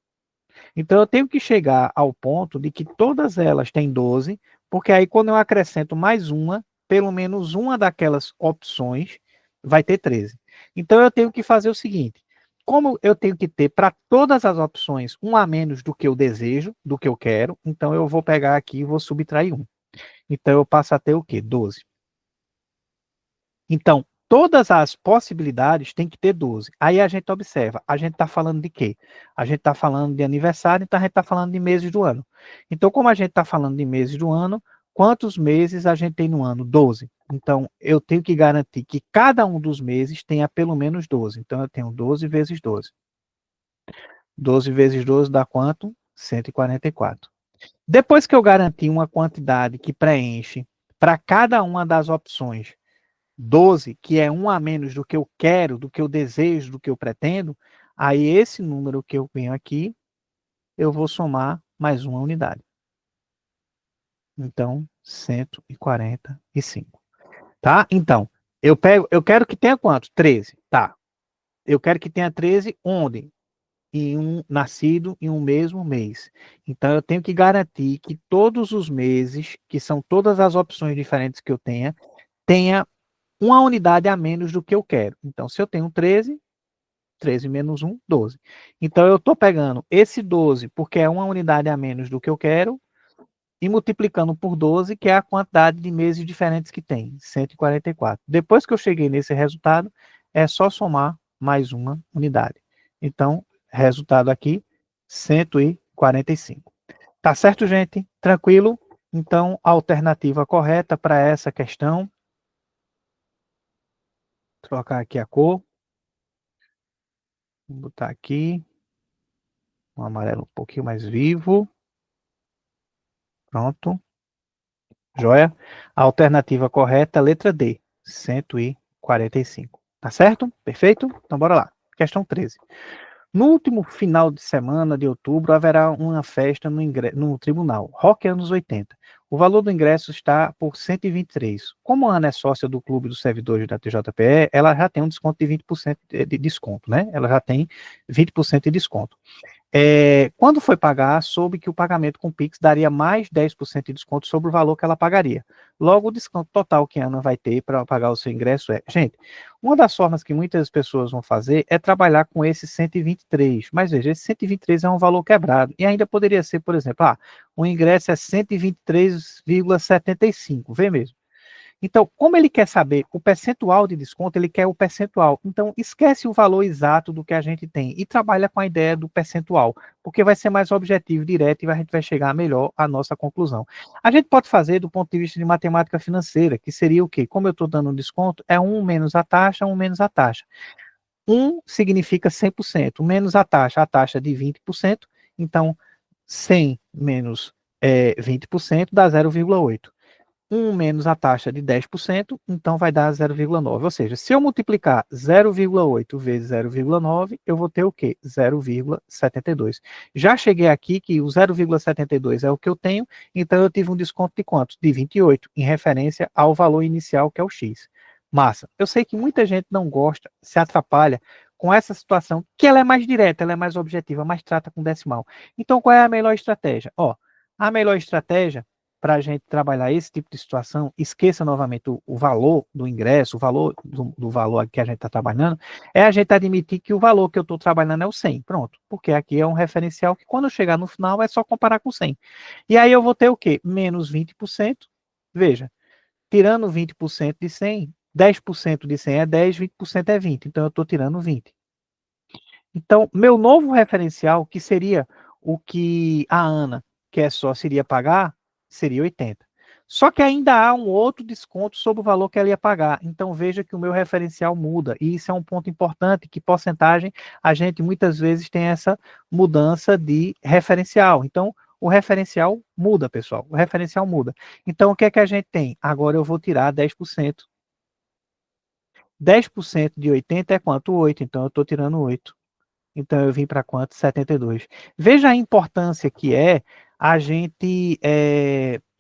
[SPEAKER 1] Então, eu tenho que chegar ao ponto de que todas elas têm 12, porque aí quando eu acrescento mais uma, pelo menos uma daquelas opções vai ter 13. Então, eu tenho que fazer o seguinte: como eu tenho que ter para todas as opções um a menos do que eu desejo, do que eu quero, então eu vou pegar aqui e vou subtrair um. Então, eu passo a ter o quê? 12. Então, todas as possibilidades têm que ter 12. Aí a gente observa, a gente está falando de quê? A gente está falando de aniversário, então a gente está falando de meses do ano. Então, como a gente está falando de meses do ano, quantos meses a gente tem no ano? 12. Então, eu tenho que garantir que cada um dos meses tenha pelo menos 12. Então, eu tenho 12 vezes 12. 12 vezes 12 dá quanto? 144. Depois que eu garantir uma quantidade que preenche para cada uma das opções 12, que é um a menos do que eu quero, do que eu desejo, do que eu pretendo, aí esse número que eu venho aqui, eu vou somar mais uma unidade. Então, 145. Tá? Então, eu quero que tenha quanto? 13. Tá. Eu quero que tenha 13 onde? nascido em um mesmo mês. Então, eu tenho que garantir que todos os meses, que são todas as opções diferentes que eu tenha uma unidade a menos do que eu quero. Então, se eu tenho 13, 13 menos 1, 12. Então, eu estou pegando esse 12, porque é uma unidade a menos do que eu quero, e multiplicando por 12, que é a quantidade de meses diferentes que tem, 144. Depois que eu cheguei nesse resultado, é só somar mais uma unidade. Então, resultado aqui, 145. Tá certo, gente? Tranquilo? Então, a alternativa correta para essa questão, trocar aqui a cor, vou botar aqui, um amarelo um pouquinho mais vivo, pronto, joia? A alternativa correta, letra D, 145. Tá certo? Perfeito? Então, bora lá. Questão 13. No último final de semana de outubro, haverá uma festa no tribunal, Rock Anos 80. O valor do ingresso está por 123. Como a Ana é sócia do Clube dos Servidores da TJPE, ela já tem um desconto de 20% de desconto, né? Ela já tem 20% de desconto. Quando foi pagar, soube que o pagamento com Pix daria mais 10% de desconto sobre o valor que ela pagaria. Logo, o desconto total que a Ana vai ter para pagar o seu ingresso é... Gente, uma das formas que muitas pessoas vão fazer é trabalhar com esse 123. Mas veja, esse 123 é um valor quebrado. E ainda poderia ser, por exemplo, o ingresso é 123,75. Vê mesmo. Então, como ele quer saber o percentual de desconto, ele quer o percentual. Então, esquece o valor exato do que a gente tem e trabalha com a ideia do percentual, porque vai ser mais objetivo, direto, e a gente vai chegar melhor à nossa conclusão. A gente pode fazer do ponto de vista de matemática financeira, que seria o quê? Como eu estou dando um desconto, é 1 menos a taxa, 1 menos a taxa. 1 significa 100%, menos a taxa de 20%, então 100 menos 20% dá 0,8. 1 menos a taxa de 10%, então vai dar 0,9. Ou seja, se eu multiplicar 0,8 vezes 0,9, eu vou ter o quê? 0,72. Já cheguei aqui que o 0,72 é o que eu tenho, então eu tive um desconto de quanto? De 28, em referência ao valor inicial, que é o X. Massa. Eu sei que muita gente não gosta, se atrapalha com essa situação, que ela é mais direta, ela é mais objetiva, mas trata com decimal. Então, qual é a melhor estratégia? A melhor estratégia para a gente trabalhar esse tipo de situação, esqueça novamente o valor do ingresso, o valor do valor que a gente está trabalhando, é a gente admitir que o valor que eu estou trabalhando é o 100, pronto, porque aqui é um referencial que quando eu chegar no final é só comparar com 100. E aí eu vou ter o quê? Menos 20%, veja, tirando 20% de 100, 10% de 100 é 10, 20% é 20, então eu estou tirando 20. Então, meu novo referencial, que seria o que a Ana, que é sócia, iria pagar, seria 80. Só que ainda há um outro desconto sobre o valor que ela ia pagar. Então, veja que o meu referencial muda. E isso é um ponto importante, que porcentagem a gente muitas vezes tem essa mudança de referencial. Então, o referencial muda, pessoal. O referencial muda. Então, o que é que a gente tem? Agora eu vou tirar 10%. 10% de 80 é quanto? 8. Então, eu estou tirando 8. Então eu vim para quanto? 72. Veja a importância que é a gente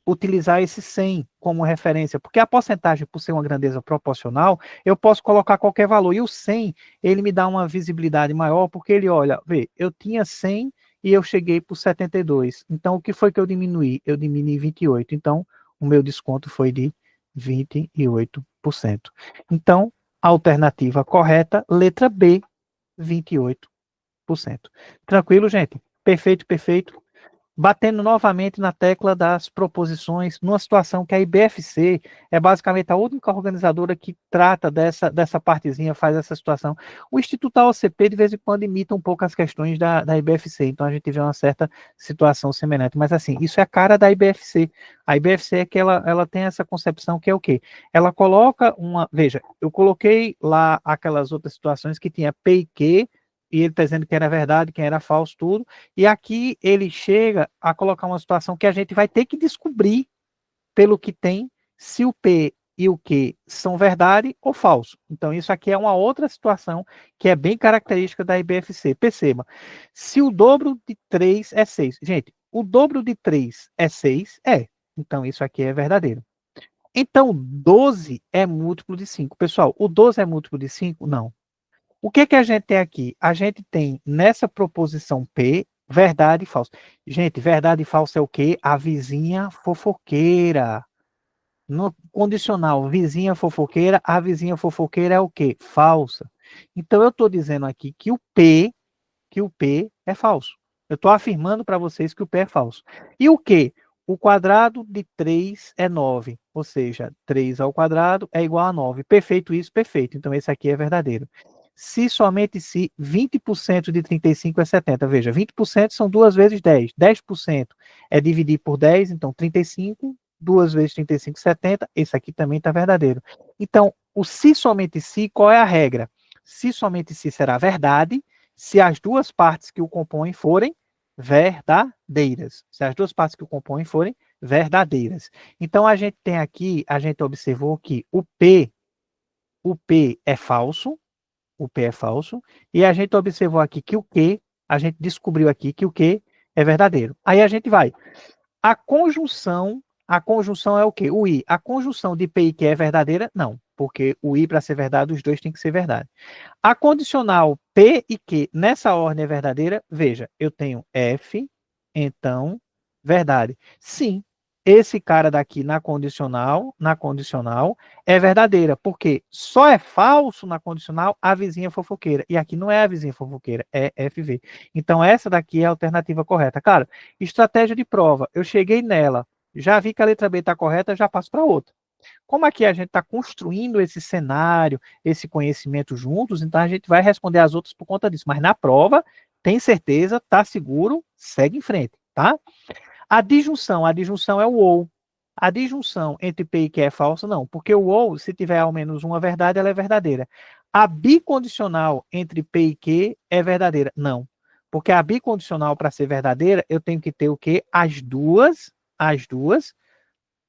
[SPEAKER 1] utilizar esse 100 como referência, porque a porcentagem, por ser uma grandeza proporcional, eu posso colocar qualquer valor. E o 100, ele me dá uma visibilidade maior, porque ele olha, vê, eu tinha 100 e eu cheguei por 72. Então o que foi que eu diminuí? Eu diminui 28. Então o meu desconto foi de 28%. Então, a alternativa correta, letra B, 28%. Tranquilo, gente? Perfeito, perfeito. Batendo novamente na tecla das proposições, numa situação que a IBFC é basicamente a única organizadora que trata dessa partezinha, faz essa situação. O Instituto da OCP, de vez em quando, imita um pouco as questões da IBFC, então a gente vê uma certa situação semelhante. Mas, assim, isso é a cara da IBFC. A IBFC é que ela tem essa concepção que é o quê? Ela coloca uma... Veja, eu coloquei lá aquelas outras situações que tinha P e Q, e ele está dizendo que era verdade, que era falso, tudo. E aqui ele chega a colocar uma situação que a gente vai ter que descobrir, pelo que tem, se o P e o Q são verdade ou falso. Então, isso aqui é uma outra situação que é bem característica da IBFC. Perceba, se o dobro de 3 é 6. Gente, o dobro de 3 é 6? É. Então, isso aqui é verdadeiro. Então, 12 é múltiplo de 5. Pessoal, o 12 é múltiplo de 5? Não. O que que a gente tem aqui? A gente tem nessa proposição P, verdade e falso. Gente, verdade e falso é o quê? A vizinha fofoqueira. No condicional, vizinha fofoqueira, a vizinha fofoqueira é o quê? Falsa. Então, eu estou dizendo aqui que o P é falso. Eu estou afirmando para vocês que o P é falso. E o que? O quadrado de 3 é 9, ou seja, 3 ao quadrado é igual a 9. Perfeito isso, perfeito. Então, esse aqui é verdadeiro. Se somente se 20% de 35 é 70. Veja, 20% são 2 vezes 10. 10% é dividir por 10, então 35, 2 vezes 35, 70. Esse aqui também está verdadeiro. Então, o se somente se, qual é a regra? Se somente se será verdade, se as duas partes que o compõem forem verdadeiras. Se as duas partes que o compõem forem verdadeiras. Então, a gente tem aqui, a gente observou que o P é falso, o P é falso, e a gente observou aqui que o Q, a gente descobriu aqui que o Q é verdadeiro. Aí a gente vai. A conjunção é o quê? O I. A conjunção de P e Q é verdadeira? Não, porque o I, para ser verdade, os dois têm que ser verdade. A condicional P e Q nessa ordem é verdadeira? Veja, eu tenho F, então, verdade. Sim, esse cara daqui na condicional é verdadeira, porque só é falso na condicional a vizinha fofoqueira. E aqui não é a vizinha fofoqueira, é FV. Então, essa daqui é a alternativa correta. Cara, estratégia de prova. Eu cheguei nela, já vi que a letra B está correta, já passo para outra. Como aqui a gente está construindo esse cenário, esse conhecimento juntos, então a gente vai responder as outras por conta disso. Mas na prova, tem certeza, tá seguro, segue em frente, tá? A disjunção é o ou. A disjunção entre P e Q é falsa? Não, porque o ou, se tiver ao menos uma verdade, ela é verdadeira. A bicondicional entre P e Q é verdadeira? Não, porque a bicondicional, para ser verdadeira, eu tenho que ter o quê? As duas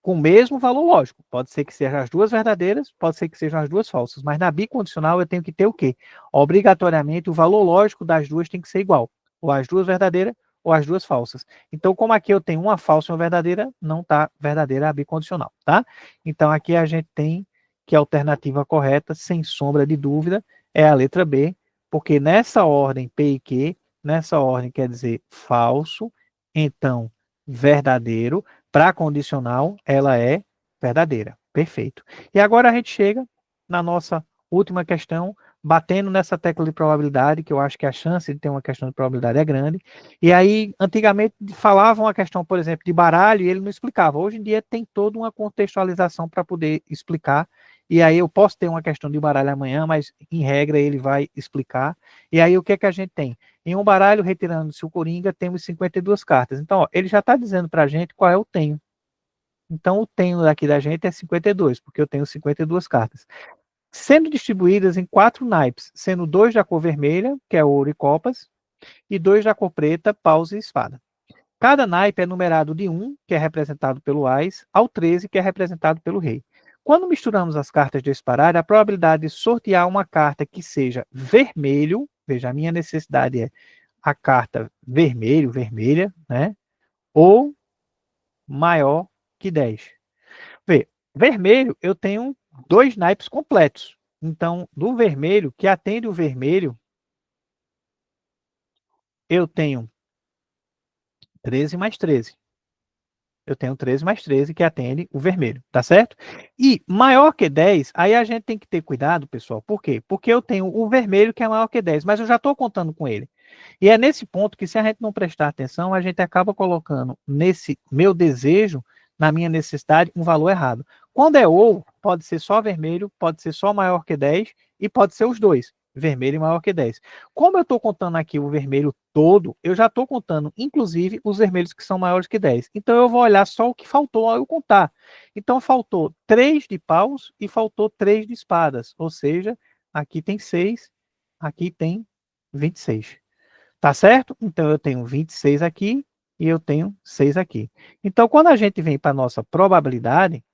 [SPEAKER 1] com o mesmo valor lógico. Pode ser que sejam as duas verdadeiras, pode ser que sejam as duas falsas, mas na bicondicional eu tenho que ter o quê? Obrigatoriamente, o valor lógico das duas tem que ser igual, ou as duas verdadeiras ou as duas falsas. Então, como aqui eu tenho uma falsa e uma verdadeira, não está verdadeira a bicondicional, tá? Então, aqui a gente tem que a alternativa correta, sem sombra de dúvida, é a letra B, porque nessa ordem P e Q, nessa ordem quer dizer falso, então verdadeiro, para condicional, ela é verdadeira. Perfeito. E agora a gente chega na nossa última questão, batendo nessa tecla de probabilidade, que eu acho que a chance de ter uma questão de probabilidade é grande. E aí, antigamente, falavam a questão, por exemplo, de baralho e ele não explicava. Hoje em dia tem toda uma contextualização para poder explicar. E aí eu posso ter uma questão de baralho amanhã, mas em regra ele vai explicar. E aí o que é que a gente tem? Em um baralho, retirando-se o Coringa, temos 52 cartas. Então, ó, ele já está dizendo para a gente qual é o tenho. Então, o tenho daqui da gente é 52, porque eu tenho 52 cartas. Sendo distribuídas em 4 naipes, sendo 2 da cor vermelha, que é ouro e copas, e 2 da cor preta, paus e espada. Cada naipe é numerado de 1, que é representado pelo Ás, ao 13, que é representado pelo Rei. Quando misturamos as cartas desse baralho, a probabilidade de sortear uma carta que seja vermelho, veja, a minha necessidade é a carta vermelho, vermelha, né? Ou maior que 10. Vê, vermelho, eu tenho 2 naipes completos. Então, do vermelho, que atende o vermelho, eu tenho 13 mais 13. Eu tenho 13 mais 13 que atende o vermelho, tá certo? E maior que 10, aí a gente tem que ter cuidado, pessoal. Por quê? Porque eu tenho o vermelho que é maior que 10, mas eu já estou contando com ele. E é nesse ponto que, se a gente não prestar atenção, a gente acaba colocando nesse meu desejo, na minha necessidade, um valor errado. Quando é ou, pode ser só vermelho, pode ser só maior que 10 e pode ser os dois, vermelho e maior que 10. Como eu estou contando aqui o vermelho todo, eu já estou contando, inclusive, os vermelhos que são maiores que 10. Então, eu vou olhar só o que faltou ao eu contar. Então, faltou 3 de paus e faltou 3 de espadas. Ou seja, aqui tem 6, aqui tem 26. Tá certo? Então, eu tenho 26 aqui e eu tenho 6 aqui. Então, quando a gente vem para a nossa probabilidade,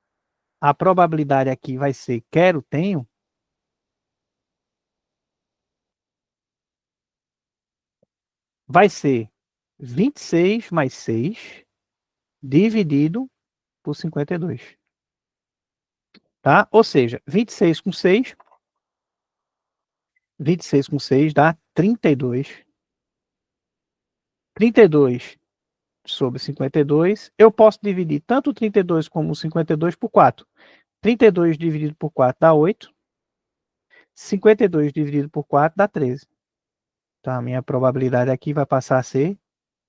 [SPEAKER 1] a probabilidade aqui vai ser quero, tenho, vai ser 26 mais 6 dividido por 52. Tá? Ou seja, 26 com 6 26 com 6 dá 32. 32 sobre 52. Eu posso dividir tanto o 32 como o 52 por 4. 32 dividido por 4 dá 8. 52 dividido por 4 dá 13. Então, a minha probabilidade aqui vai passar a ser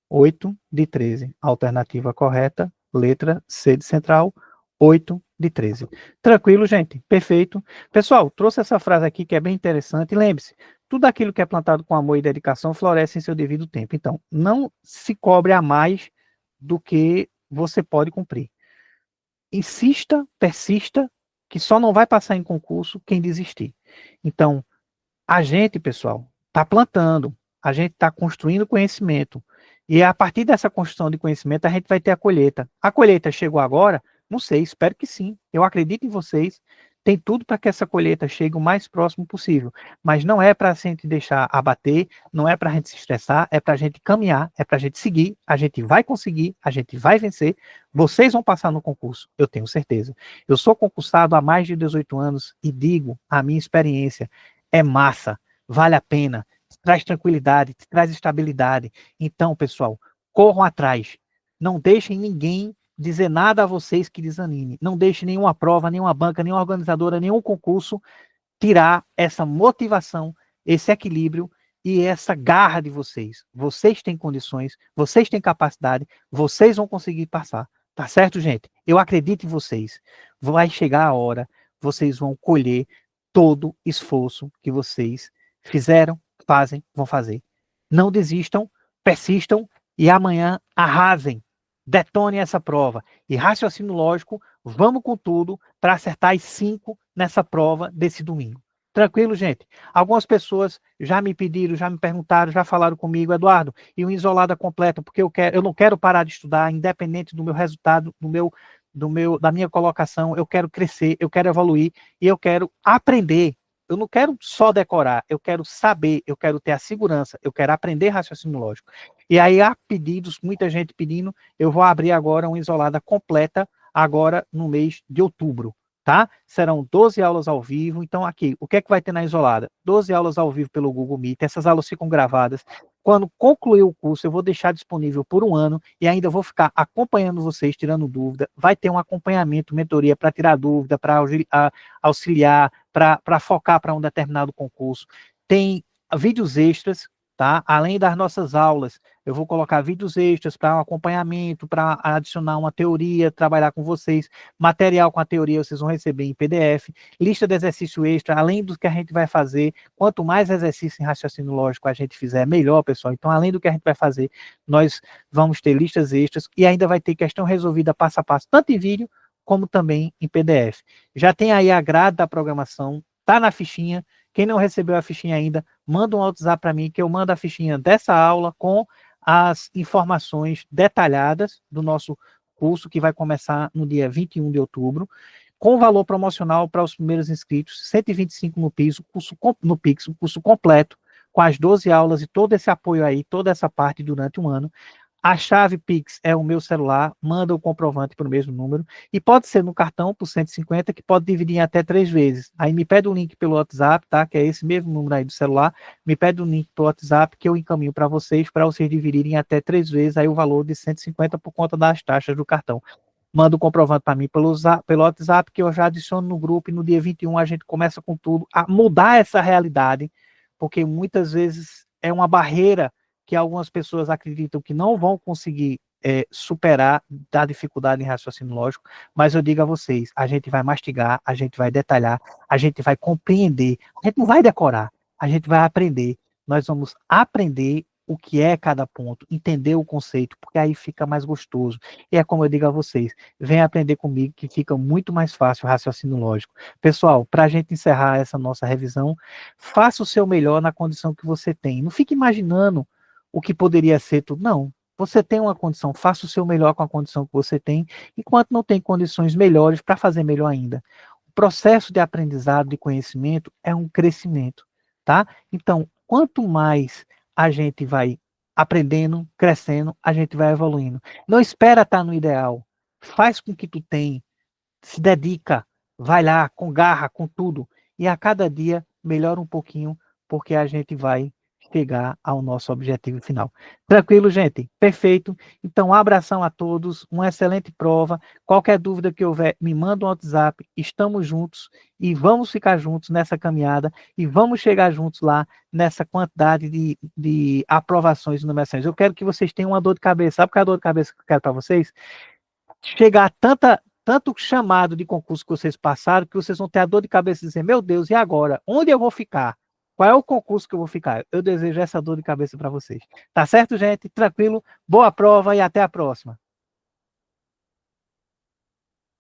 [SPEAKER 1] 8 de 13. Alternativa correta, letra C de central, 8 de 13. Tranquilo, gente? Perfeito. Pessoal, trouxe essa frase aqui que é bem interessante. Lembre-se, tudo aquilo que é plantado com amor e dedicação floresce em seu devido tempo. Então, não se cobre a mais do que você pode cumprir. Insista, persista, que só não vai passar em concurso quem desistir. Então, a gente, pessoal, está plantando, a gente está construindo conhecimento. E a partir dessa construção de conhecimento, a gente vai ter a colheita. A colheita chegou agora? Não sei, espero que sim. Eu acredito em vocês. Tem tudo para que essa colheita chegue o mais próximo possível. Mas não é para a gente deixar abater, não é para a gente se estressar, é para a gente caminhar, é para a gente seguir. A gente vai conseguir, a gente vai vencer. Vocês vão passar no concurso, eu tenho certeza. Eu sou concursado há mais de 18 anos e digo a minha experiência é massa, vale a pena, te traz tranquilidade, te traz estabilidade. Então, pessoal, corram atrás. Não deixem ninguém dizer nada a vocês que desanime. Não deixe nenhuma prova, nenhuma banca, nenhuma organizadora, nenhum concurso tirar essa motivação, esse equilíbrio e essa garra de vocês. Vocês têm condições, vocês têm capacidade, vocês vão conseguir passar. Tá certo, gente? Eu acredito em vocês. Vai chegar a hora, vocês vão colher todo esforço que vocês fizeram, fazem, vão fazer. Não desistam, persistam e amanhã arrasem. Detone essa prova. E raciocínio lógico, vamos com tudo para acertar as 5 nessa prova desse domingo. Tranquilo, gente? Algumas pessoas já me pediram, já me perguntaram, já falaram comigo, Eduardo, e uma isolada completa, porque eu não quero parar de estudar, independente do meu resultado, da minha colocação, eu quero crescer, eu quero evoluir e eu quero aprender. Eu não quero só decorar, eu quero saber, eu quero ter a segurança, eu quero aprender raciocínio lógico. E aí há pedidos, muita gente pedindo, eu vou abrir agora uma isolada completa, agora no mês de outubro, tá? Serão 12 aulas ao vivo, então aqui, o que é que vai ter na isolada? 12 aulas ao vivo pelo Google Meet, essas aulas ficam gravadas. Quando concluir o curso, eu vou deixar disponível por um ano e ainda vou ficar acompanhando vocês, tirando dúvida. Vai ter um acompanhamento, mentoria para tirar dúvida, para auxiliar, para focar para um determinado concurso. Tem vídeos extras, tá? Além das nossas aulas, eu vou colocar vídeos extras para um acompanhamento, para adicionar uma teoria, trabalhar com vocês. Material com a teoria vocês vão receber em PDF. Lista de exercício extra, além do que a gente vai fazer. Quanto mais exercício em raciocínio lógico a gente fizer, melhor, pessoal. Então, além do que a gente vai fazer, nós vamos ter listas extras e ainda vai ter questão resolvida passo a passo, tanto em vídeo como também em PDF. Já tem aí a grade da programação, tá na fichinha. Quem não recebeu a fichinha ainda, manda um WhatsApp para mim que eu mando a fichinha dessa aula com as informações detalhadas do nosso curso que vai começar no dia 21 de outubro, com valor promocional para os primeiros inscritos, 125 no Pix, o curso completo, com as 12 aulas e todo esse apoio aí, toda essa parte durante um ano. A chave Pix é o meu celular, manda o comprovante para o mesmo número, e pode ser no cartão por 150, que pode dividir em até 3 vezes. Aí me pede o link pelo WhatsApp, tá? Que é esse mesmo número aí do celular, me pede o link pelo WhatsApp que eu encaminho para vocês dividirem em até 3 vezes aí o valor de 150 por conta das taxas do cartão. Manda o comprovante para mim pelo WhatsApp, que eu já adiciono no grupo, e no dia 21 a gente começa com tudo, a mudar essa realidade, porque muitas vezes é uma barreira que algumas pessoas acreditam que não vão conseguir superar da dificuldade em raciocínio lógico, mas eu digo a vocês, a gente vai mastigar, a gente vai detalhar, a gente vai compreender, a gente não vai decorar, a gente vai aprender, nós vamos aprender o que é cada ponto, entender o conceito, porque aí fica mais gostoso. E é como eu digo a vocês, vem aprender comigo que fica muito mais fácil o raciocínio lógico. Pessoal, para a gente encerrar essa nossa revisão, faça o seu melhor na condição que você tem. Não fique imaginando o que poderia ser tudo. Não. Você tem uma condição, faça o seu melhor com a condição que você tem, enquanto não tem condições melhores para fazer melhor ainda. O processo de aprendizado, de conhecimento, é um crescimento, tá? Então, quanto mais a gente vai aprendendo, crescendo, a gente vai evoluindo. Não espera estar no ideal. Faz com que tu tem, se dedica, vai lá com garra, com tudo, e a cada dia melhora um pouquinho porque a gente vai chegar ao nosso objetivo final. Tranquilo, gente? Perfeito. Então, um abração a todos, uma excelente prova. Qualquer dúvida que houver, me manda um WhatsApp. Estamos juntos e vamos ficar juntos nessa caminhada e vamos chegar juntos lá nessa quantidade de aprovações e numerações. Eu quero que vocês tenham uma dor de cabeça. Sabe qual é a dor de cabeça que eu quero para vocês? Chegar a tanto chamado de concurso que vocês passaram, que vocês vão ter a dor de cabeça e dizer, meu Deus, e agora? Onde eu vou ficar? Qual é o concurso que eu vou ficar? Eu desejo essa dor de cabeça para vocês. Tá certo, gente? Tranquilo? Boa prova e até a próxima.